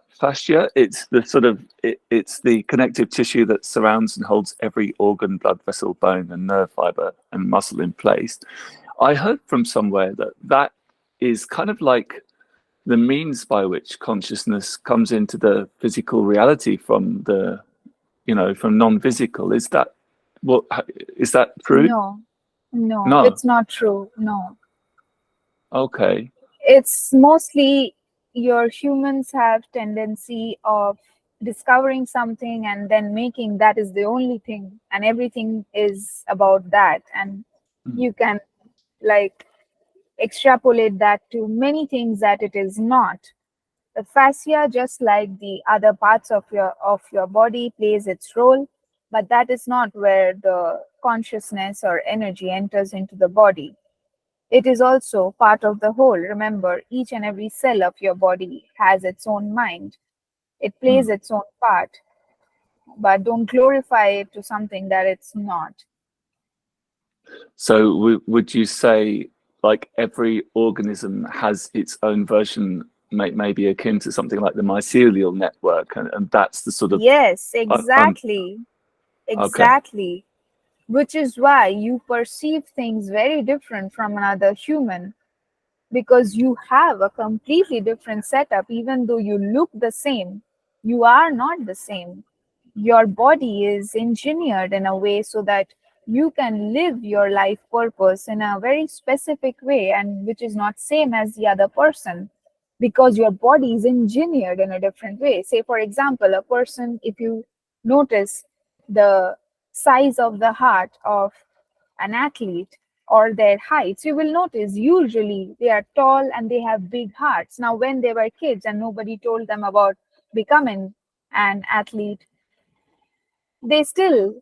fascia, it's the sort of it's the connective tissue that surrounds and holds every organ, blood vessel, bone, and nerve fiber and muscle in place. I heard from somewhere that that is kind of like the means by which consciousness comes into the physical reality from the, from non-physical. Is that true? No, No. it's not true. No. Okay. It's mostly your humans have tendency of discovering something and then making that is the only thing, and everything is about that, and you can like extrapolate that to many things that it is not. The fascia, just like the other parts of your body, plays its role, but that is not where the consciousness or energy enters into the body. It is also part of the whole. Remember, each and every cell of your body has its own mind. It plays its own part, but don't glorify it to something that it's not. So would you say, like, every organism has its own version maybe akin to something like the mycelial network, and that's the sort of Yes, um, exactly. okay. Exactly. Which is why you perceive things very different from another human, because you have a completely different setup. Even though you look the same, you are not the same. Your body is engineered in a way so that you can live your life purpose in a very specific way, and which is not same as the other person, because your body is engineered in a different way. Say for example, a person, if you notice the size of the heart of an athlete or their heights, you will notice usually they are tall and they have big hearts. Now, when they were kids and nobody told them about becoming an athlete, they still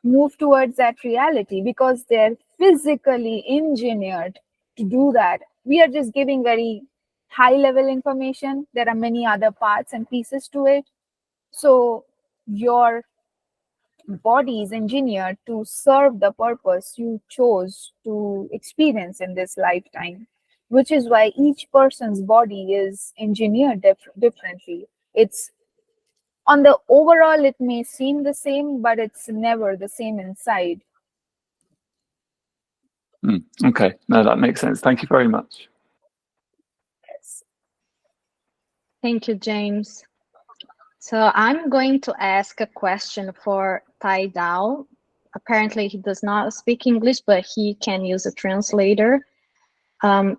move towards that reality because they're physically engineered to do that. We are just giving very high level information. There are many other parts and pieces to it. So, your body is engineered to serve the purpose you chose to experience in this lifetime, which is why each person's body is engineered differently. It's on the overall, it may seem the same, but it's never the same inside. Okay, no, that makes sense. Thank you very much. Yes. Thank you, James. So I'm going to ask a question for Tai Dao. Apparently, he does not speak English, but he can use a translator.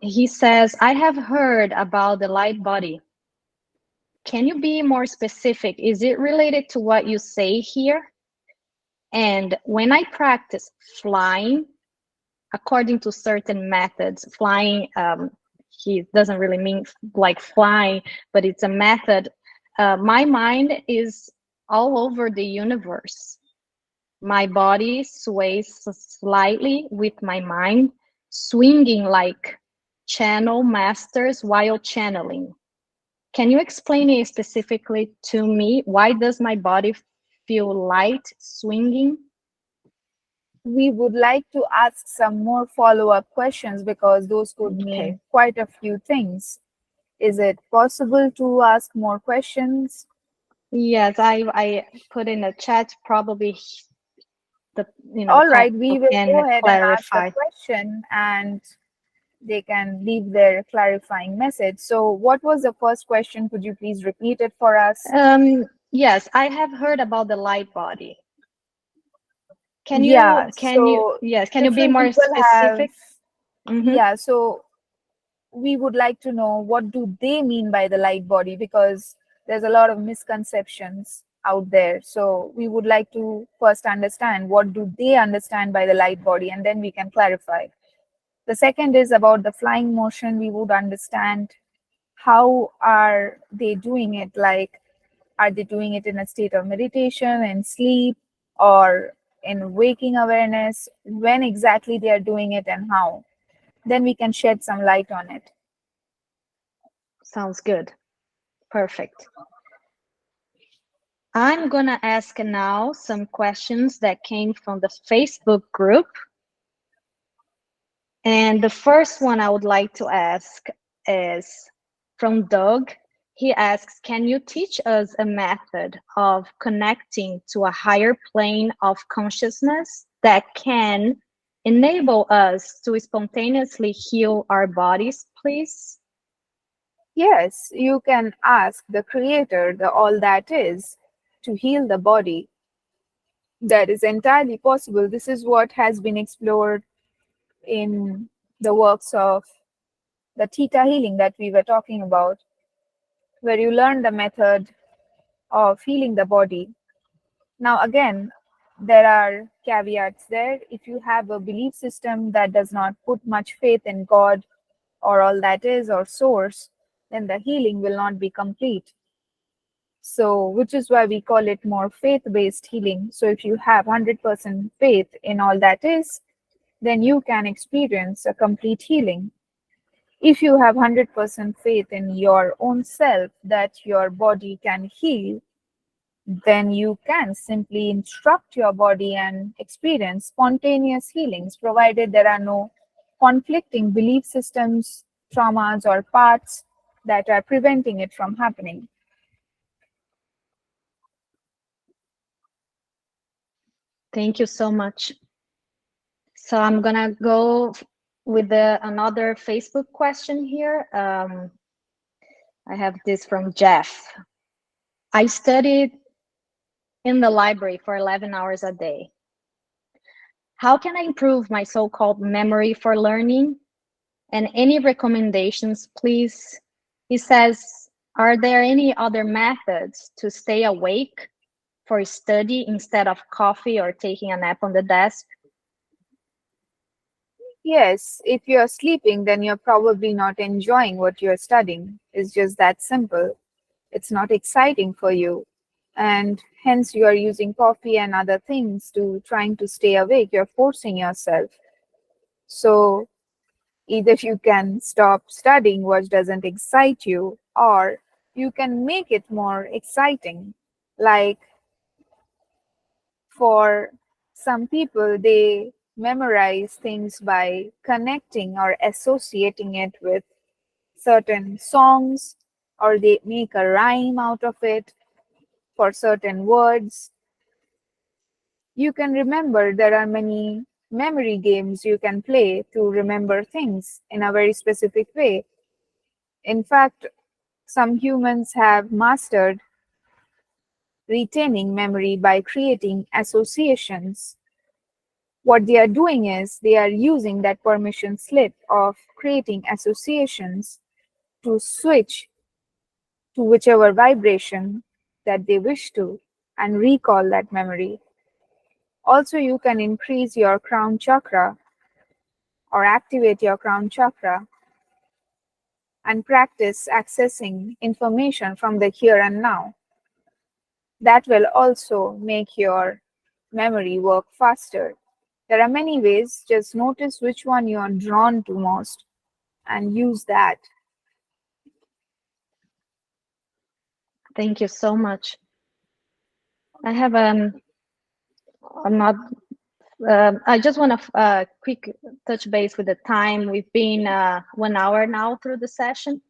He says, I have heard about the light body. Can you be more specific? Is it related to what you say here? And when I practice flying, according to certain methods, flying, he doesn't really mean like flying, but it's a method. My mind is all over the universe. My body sways slightly with my mind, swinging like channel masters while channeling. Can you explain it specifically to me? Why does my body feel light swinging? We would like to ask some more follow-up questions because those could Okay. mean quite a few things. Is it possible to ask more questions? Yes, I put in a chat probably the All right, we Paco will can go ahead and ask the clarify. question and they can leave their clarifying message. So, what was the first question? Could you please repeat it for us? Yes, I have heard about the light body. Can Yeah, you so yes, can you be different more people have, specific? Mm-hmm. yeah, so we would like to know what do they mean by the light body, because there's a lot of misconceptions out there. So we would like to first understand what do they understand by the light body, and then we can clarify. The second is about the flying motion. We would understand how are they doing it, like are they doing it in a state of meditation and sleep, or in waking awareness, when exactly they are doing it and how. Then we can shed some light on it. Sounds good. Perfect. I'm gonna ask now some questions that came from the Facebook group. And the first one I would like to ask is from Doug. He asks, can you teach us a method of connecting to a higher plane of consciousness that can enable us to spontaneously heal our bodies, please? Yes, you can ask the creator, the all that is, to heal the body. That is entirely possible. This is what has been explored in the works of the theta healing that we were talking about, where you learn the method of healing the body. Now, again, there are caveats there. If you have a belief system that does not put much faith in God or all that is or source, then the healing will not be complete. So, which is why we call it more faith-based healing. So, if you have 100% faith in all that is, then you can experience a complete healing. If you have 100% faith in your own self that your body can heal, then you can simply instruct your body and experience spontaneous healings, provided there are no conflicting belief systems, traumas, or parts that are preventing it from happening. Thank you so much. So I'm gonna go with another Facebook question here. I have this from Jeff. I studied in the library for 11 hours a day. How can I improve my so-called memory for learning? And any recommendations, please? He says, are there any other methods to stay awake for study instead of coffee or taking a nap on the desk? Yes, if you're sleeping, then you're probably not enjoying what you're studying. It's just that simple. It's not exciting for you. And hence you are using coffee and other things to trying to stay awake. You're forcing yourself. So either you can stop studying what doesn't excite you, or you can make it more exciting. Like for some people, they memorize things by connecting or associating it with certain songs, or they make a rhyme out of it for certain words. You can remember, there are many memory games you can play to remember things in a very specific way. In fact, some humans have mastered retaining memory by creating associations. What they are doing is they are using that permission slip of creating associations to switch to whichever vibration that they wish to and recall that memory. Also, you can increase your crown chakra or activate your crown chakra and practice accessing information from the here and now. That will also make your memory work faster. There are many ways, just notice which one you are drawn to most and use that. Thank you so much. I have I'm not. I just want to quick touch base with the time. We've been 1 hour now through the session.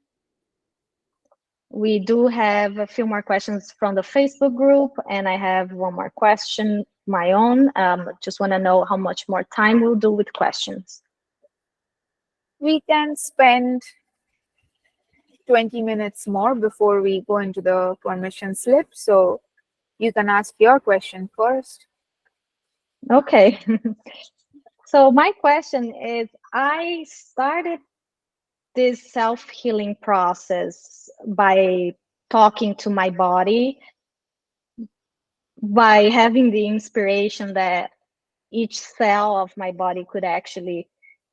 We do have a few more questions from the Facebook group, and I have one more question, my own. Just want to know how much more time we'll do with questions. We can spend 20 minutes more before we go into the permission slip. So you can ask your question first. Okay. So my question is, I started this self-healing process by talking to my body, by having the inspiration that each cell of my body could actually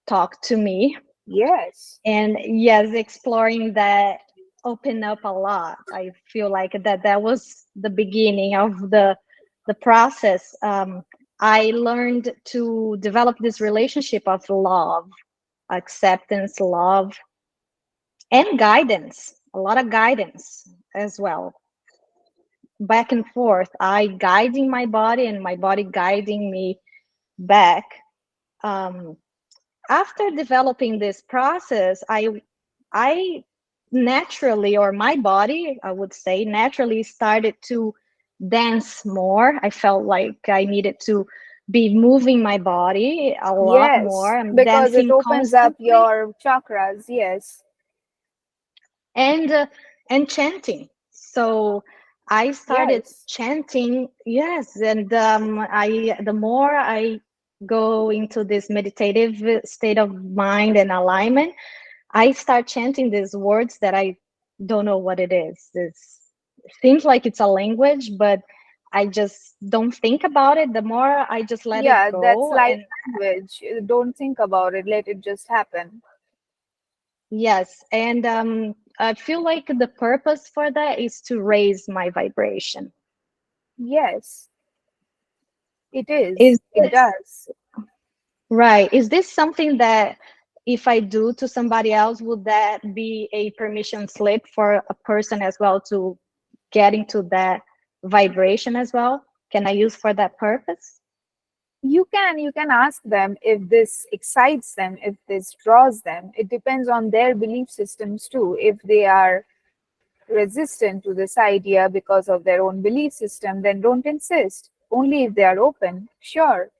talk to me. Yes. And yes, exploring that opened up a lot. I feel like that was the beginning of the process. I learned to develop this relationship of love, acceptance, love, and guidance, a lot of guidance as well. Back and forth, I guiding my body and my body guiding me back. After developing this process, I naturally, or my body, I would say, naturally started to dance more. I felt like I needed to be moving my body a lot more. Yes, I'm because it dancing opens up constantly. your chakras. Yes. And chanting. So I started Yes. chanting, yes, and the more I go into this meditative state of mind and alignment, I start chanting these words that I don't know what it is. This seems like it's a language, but I just don't think about it. The more I just let it Yeah, that's go, like and language. Don't think about it. Let it just happen. yes, and I feel like the purpose for that is to raise my vibration. Yes, it is. Is It this does. right? Is this something that if I do to somebody else, would that be a permission slip for a person as well to get into that vibration as well? Can I use for that purpose? You can ask them if this excites them, if this draws them. It depends on their belief systems too. If they are resistant to this idea because of their own belief system, then don't insist. Only if they are open, sure,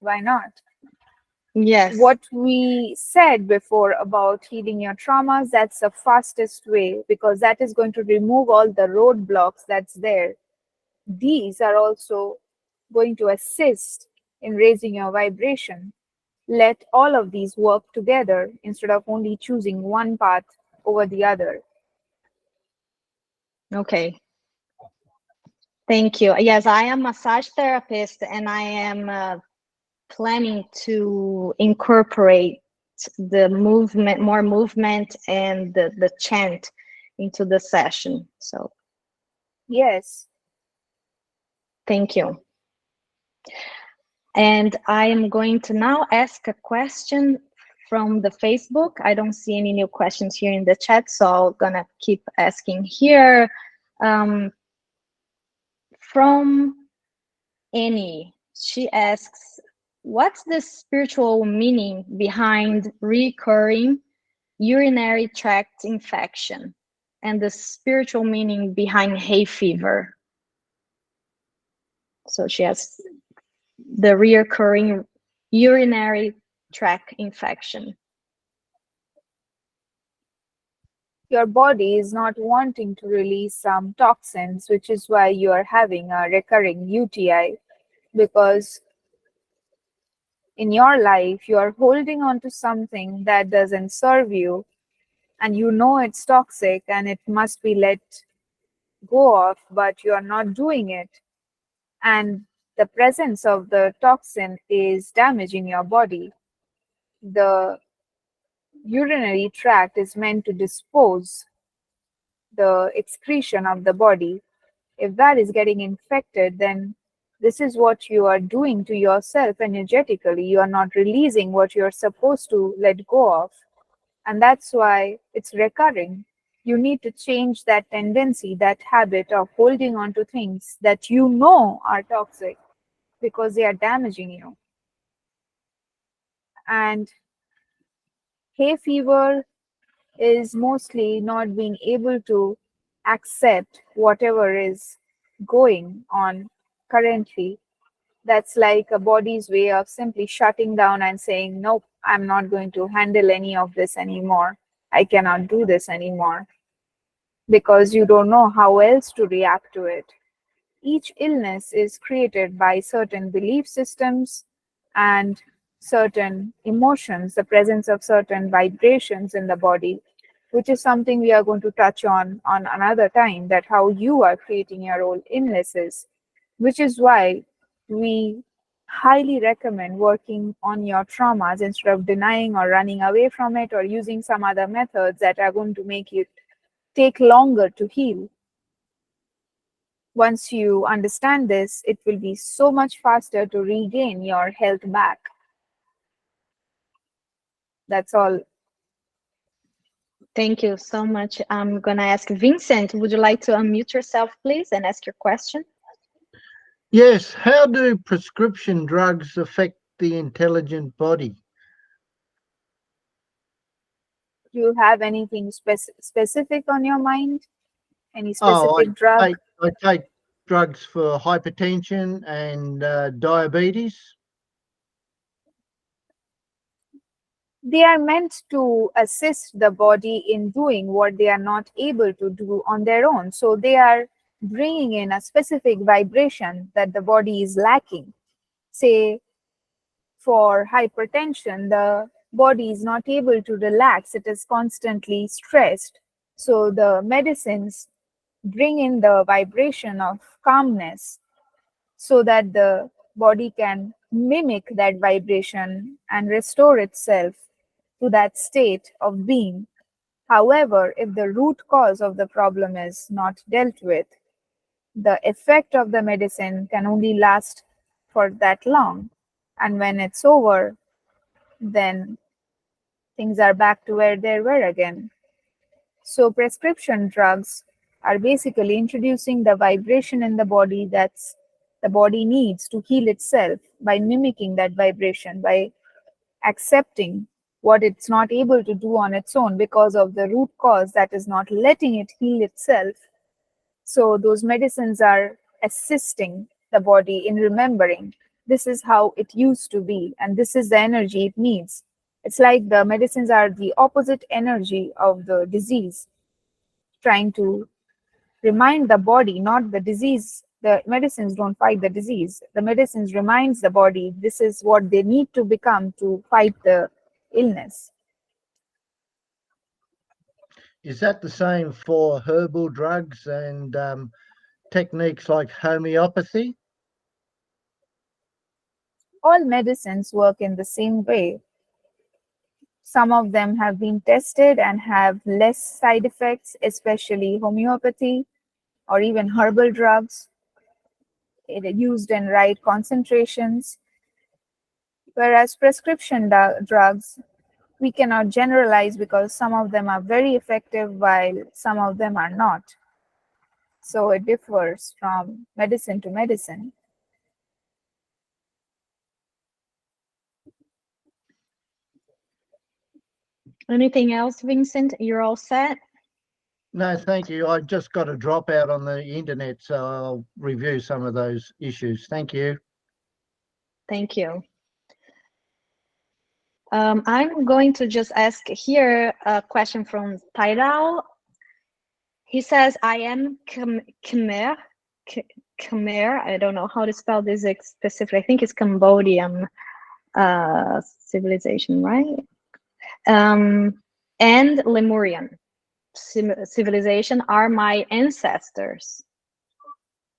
why not? Yes. What we said before about healing your traumas, that's the fastest way, because that is going to remove all the roadblocks that's there. These are also going to assist in raising your vibration. Let all of these work together instead of only choosing one path over the other. Okay. Thank you. Yes, I am a massage therapist, and I am planning to incorporate the movement, more movement, and the chant into the session. So Yes. thank you. And I am going to now ask a question from the Facebook. I don't see any new questions here in the chat, so I'm gonna keep asking here. From Annie, she asks, what's the spiritual meaning behind recurring urinary tract infection and the spiritual meaning behind hay fever? So she has the reoccurring urinary tract infection. Your body is not wanting to release some toxins, which is why you are having a recurring UTI, because in your life you are holding on to something that doesn't serve you, and you know it's toxic and it must be let go of, but you are not doing it. And the presence of the toxin is damaging your body. The urinary tract is meant to dispose the excretion of the body. If that is getting infected, then this is what you are doing to yourself energetically. You are not releasing what you're supposed to let go of. And that's why it's recurring. You need to change that tendency, that habit of holding on to things that you know are toxic because they are damaging you. And hay fever is mostly not being able to accept whatever is going on currently. That's like a body's way of simply shutting down and saying, nope, I'm not going to handle any of this anymore. I cannot do this anymore, because you don't know how else to react to it. Each illness is created by certain belief systems and certain emotions, the presence of certain vibrations in the body, which is something we are going to touch on another time, that how you are creating your own illnesses, which is why we highly recommend working on your traumas instead of denying or running away from it or using some other methods that are going to make it take longer to heal. Once you understand this, it will be so much faster to regain your health back. That's all. Thank you so much. I'm going to ask Vincent, would you like to unmute yourself, please, and ask your question? Yes. How do prescription drugs affect the intelligent body? Do you have anything specific on your mind? Any Oh, specific drug? I take drugs for hypertension and diabetes. They are meant to assist the body in doing what they are not able to do on their own. So they are bringing in a specific vibration that the body is lacking. Say, for hypertension, the body is not able to relax, it is constantly stressed. So the medicines bring in the vibration of calmness so that the body can mimic that vibration and restore itself to that state of being. However, if the root cause of the problem is not dealt with, the effect of the medicine can only last for that long. And when it's over, then things are back to where they were again. So prescription drugs are basically introducing the vibration in the body that's the body needs to heal itself. by mimicking that vibration, by accepting what it's not able to do on its own because of the root cause that is not letting it heal itself. So those medicines are assisting the body in remembering this is how it used to be and this is the energy it needs. It's like the medicines are the opposite energy of the disease, trying to remind the body, not the disease. The medicines don't fight the disease. The medicines reminds the body this is what they need to become to fight the illness. Is that the same for herbal drugs and techniques like homeopathy? All medicines work in the same way. Some of them have been tested and have less side effects, especially homeopathy or even herbal drugs used in right concentrations. Whereas prescription drugs, we cannot generalize because some of them are very effective while some of them are not. So it differs from medicine to medicine. Anything else, Vincent? You're all set? No, thank you. I just got a dropout on the internet, so I'll review some of those issues. Thank you. Thank you. I'm going to just ask here a question from Tyrell. He says, I am Khmer. Khmer, I don't know how to spell this specifically. I think it's Cambodian civilization, right? And Lemurian civilization are my ancestors.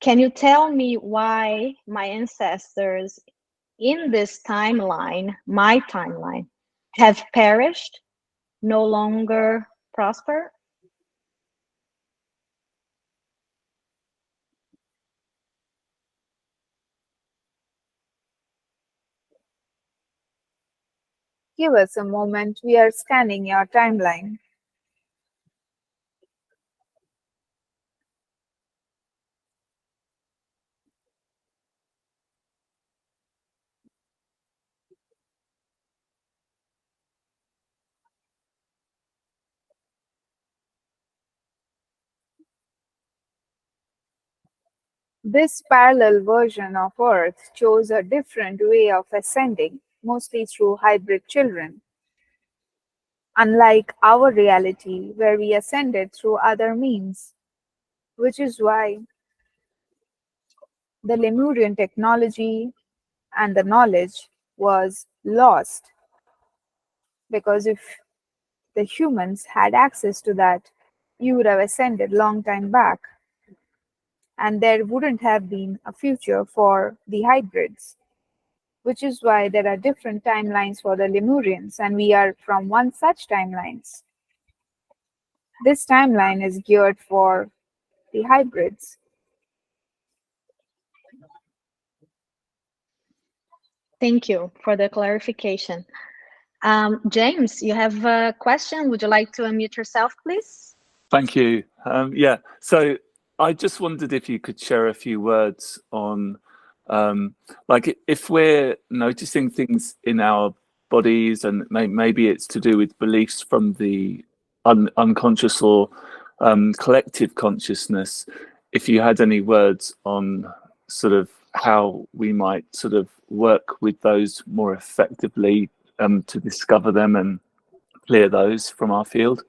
Can you tell me why my ancestors in this timeline, my timeline, have perished, no longer prosper? Give us a moment. We are scanning your timeline. This parallel version of Earth chose a different way of ascending, mostly through hybrid children. Unlike our reality, where we ascended through other means, which is why the Lemurian technology and the knowledge was lost. Because if the humans had access to that, you would have ascended long time back, and there wouldn't have been a future for the hybrids, which is why there are different timelines for the Lemurians, and we are from one such timelines. This timeline is geared for the hybrids. Thank you for the clarification. James, you have a question. Would you like to unmute yourself, please? Thank you. Yeah, so I just wondered if you could share a few words on, like, if we're noticing things in our bodies, and maybe it's to do with beliefs from the unconscious or collective consciousness, if you had any words on sort of how we might sort of work with those more effectively to discover them and clear those from our field.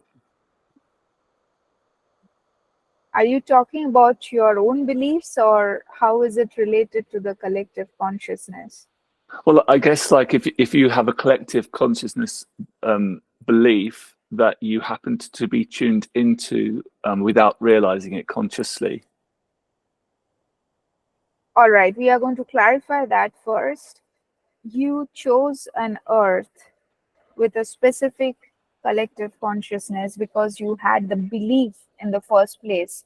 Are you talking about your own beliefs, or how is it related to the collective consciousness? Well, I guess like if you have a collective consciousness belief that you happen to be tuned into without realizing it consciously. All right, we are going to clarify that first. You chose an Earth with a specific collective consciousness because you had the belief in the first place.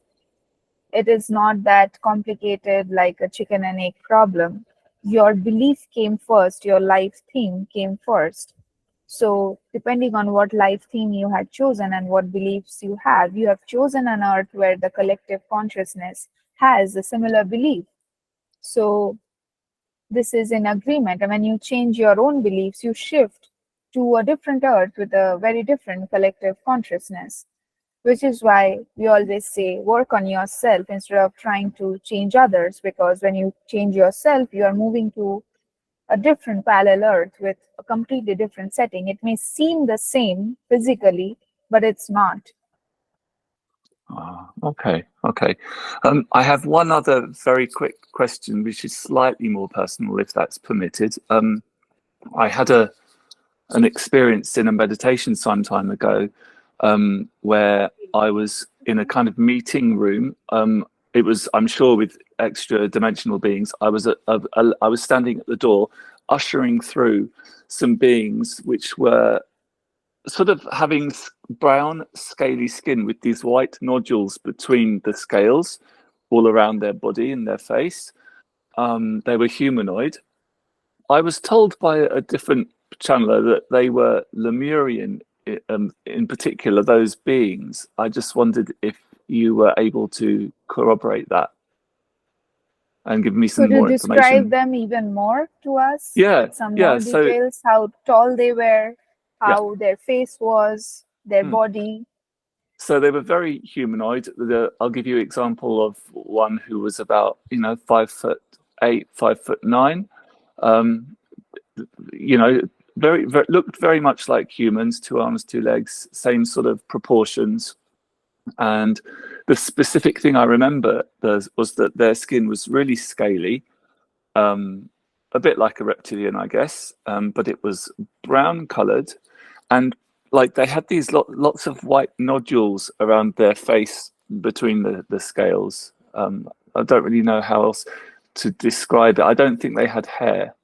It is not that complicated like a chicken and egg problem. Your belief came first, your life theme came first. So depending on what life theme you had chosen and what beliefs you have chosen an Earth where the collective consciousness has a similar belief. So this is in agreement. And when you change your own beliefs, you shift to a different earth with a very different collective consciousness, which is why we always say work on yourself instead of trying to change others, because when you change yourself, you are moving to a different parallel earth with a completely different setting. It may seem the same physically, but it's not. Okay. I have one other very quick question, which is slightly more personal, if that's permitted. I had an experience in a meditation some time ago, where I was in a kind of meeting room. It was, I'm sure, with extra dimensional beings. I was standing at the door, ushering through some beings which were sort of having brown, scaly skin with these white nodules between the scales, all around their body and their face. They were humanoid. I was told by a different channeler that they were Lemurian, in particular, those beings. I just wondered if you were able to corroborate that and give me some Could you more describe information. them even more to us? Yeah, With some yeah. more So, details, how tall they were, yeah. how their face was, their body. So they were very humanoid. I'll give you an example of one who was about, 5'8", 5'9". Very, looked very much like humans, 2 arms, 2 legs, same sort of proportions. And the specific thing I remember was that their skin was really scaly, a bit like a reptilian, I guess, but it was brown colored, and like they had these lots of white nodules around their face between the scales. I don't really know how else to describe it. I don't think they had hair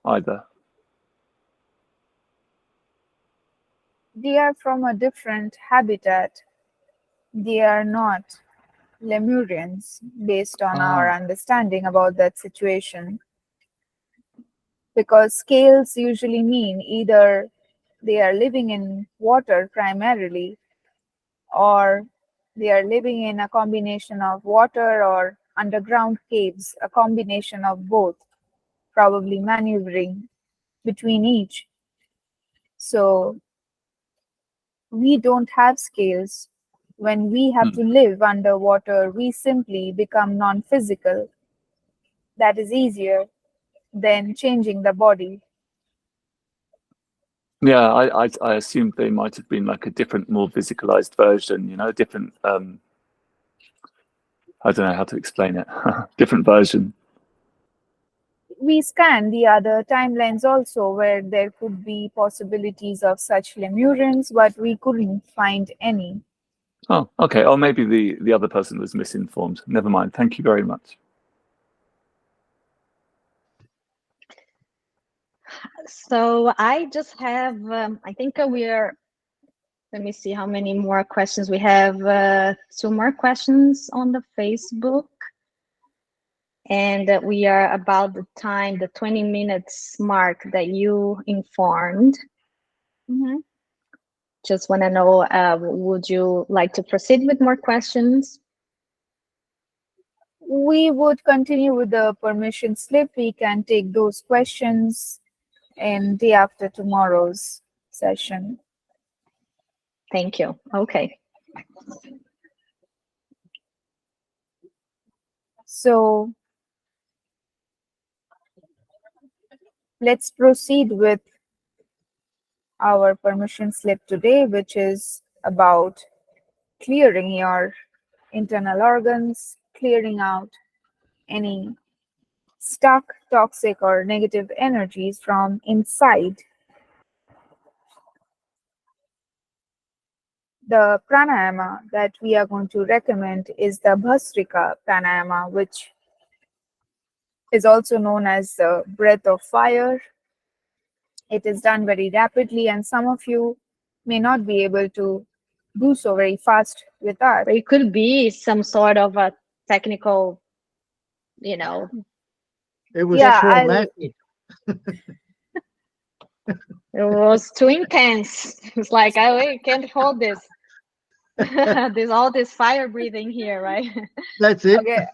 either. They are from a different habitat. They are not Lemurians, based on our understanding about that situation. Because scales usually mean either they are living in water primarily, or they are living in a combination of water or underground caves, a combination of both, probably maneuvering between each. So we don't have scales. When we have to live underwater, we simply become non-physical. That is easier than changing the body. Yeah, I assumed they might have been like a different, more physicalized version, different, I don't know how to explain it, different version. We scan the other timelines also, where there could be possibilities of such Lemurians, but we couldn't find any. Oh, okay. Or maybe the other person was misinformed. Never mind. Thank you very much. So I just have, I think let me see how many more questions we have. 2 more questions on the Facebook. And we are about the time, the 20 minutes mark that you informed. Just want to know, would you like to proceed with more questions? We would continue with the permission slip. We can take those questions in day after tomorrow's session. Thank you. Okay. So let's proceed with our permission slip today, which is about clearing your internal organs, clearing out any stuck, toxic, or negative energies from inside. The pranayama that we are going to recommend is the Bhasrika pranayama, which is also known as the breath of fire. It is done very rapidly, and some of you may not be able to do so very fast with us. It could be some sort of a technical, It was Yeah, traumatic. it was too intense. It's like, I can't hold this. There's all this fire breathing here, right? That's it. Okay.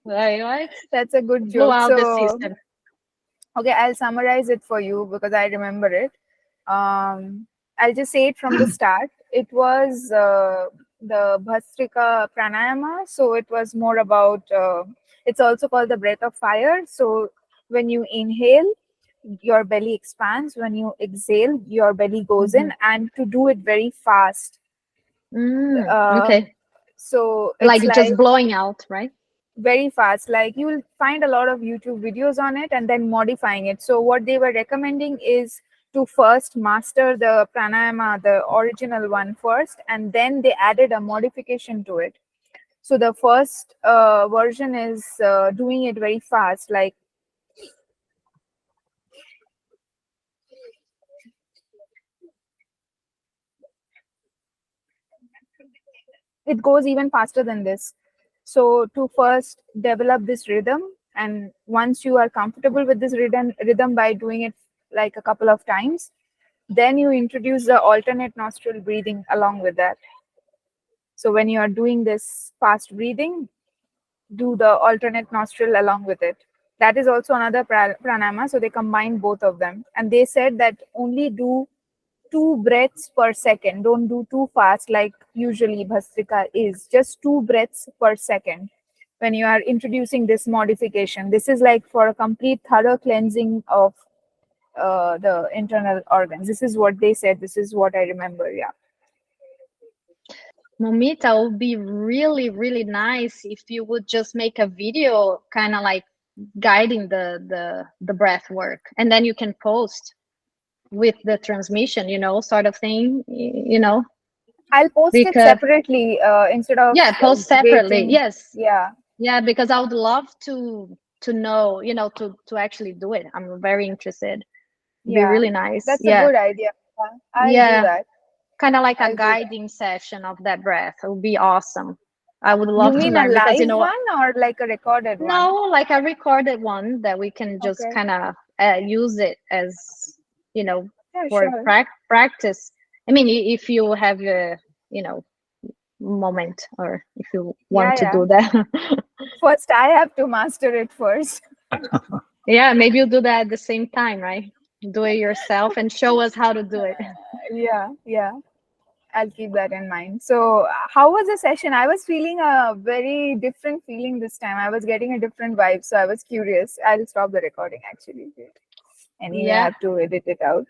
Right. That's a good Blow joke. out the So, system. okay, I'll summarize it for you because I remember it. I'll just say it from the start. It was the Bhastrika pranayama. So it was more about, it's also called the breath of fire. So when you inhale, your belly expands. When you exhale, your belly goes in, and to do it very fast. Okay. So Like it's just like blowing out, right? very fast. Like you will find a lot of YouTube videos on it and then modifying it. So what they were recommending is to first master the pranayama, the original one first, and then they added a modification to it. So the first version is doing it very fast, like it goes even faster than this. So to first develop this rhythm, and once you are comfortable with this rhythm by doing it like a couple of times, then you introduce the alternate nostril breathing along with that. So when you are doing this fast breathing, do the alternate nostril along with it. That is also another pranayama. So they combine both of them, and they said that only do 2 breaths per second. Don't do too fast like usually Bhastrika is. Just 2 breaths per second when you are introducing this modification. This is like for a complete thorough cleansing of the internal organs. This is what they said. This is what I remember. Yeah. Moumita, would be really, really nice if you would just make a video kind of like guiding the breath work, and then you can post with the transmission, sort of thing. I'll post it Because separately instead of yeah, post separately. waiting. Yes. Yeah. Yeah, because I would love to know, to actually do it. I'm very interested. It'd be Yeah. really nice. That's a Yeah. good idea. Yeah. I'll do Yeah. that. Kind of like a I'll do that. guiding session of that breath. It would be awesome. I would You love to mean a learn because live one or like a recorded one? no, like a recorded one that we can just Okay. kind of use it as, Yeah, for sure. practice. I mean, if you have a, moment, or if you want to Yeah. do that. First, I have to master it first. Yeah, maybe you'll do that at the same time, right? Do it yourself and show us how to do it. Yeah. I'll keep that in mind. So, how was the session? I was feeling a very different feeling this time. I was getting a different vibe, so I was curious. I'll stop the recording actually. Anyway, I Yeah, have to edit it out.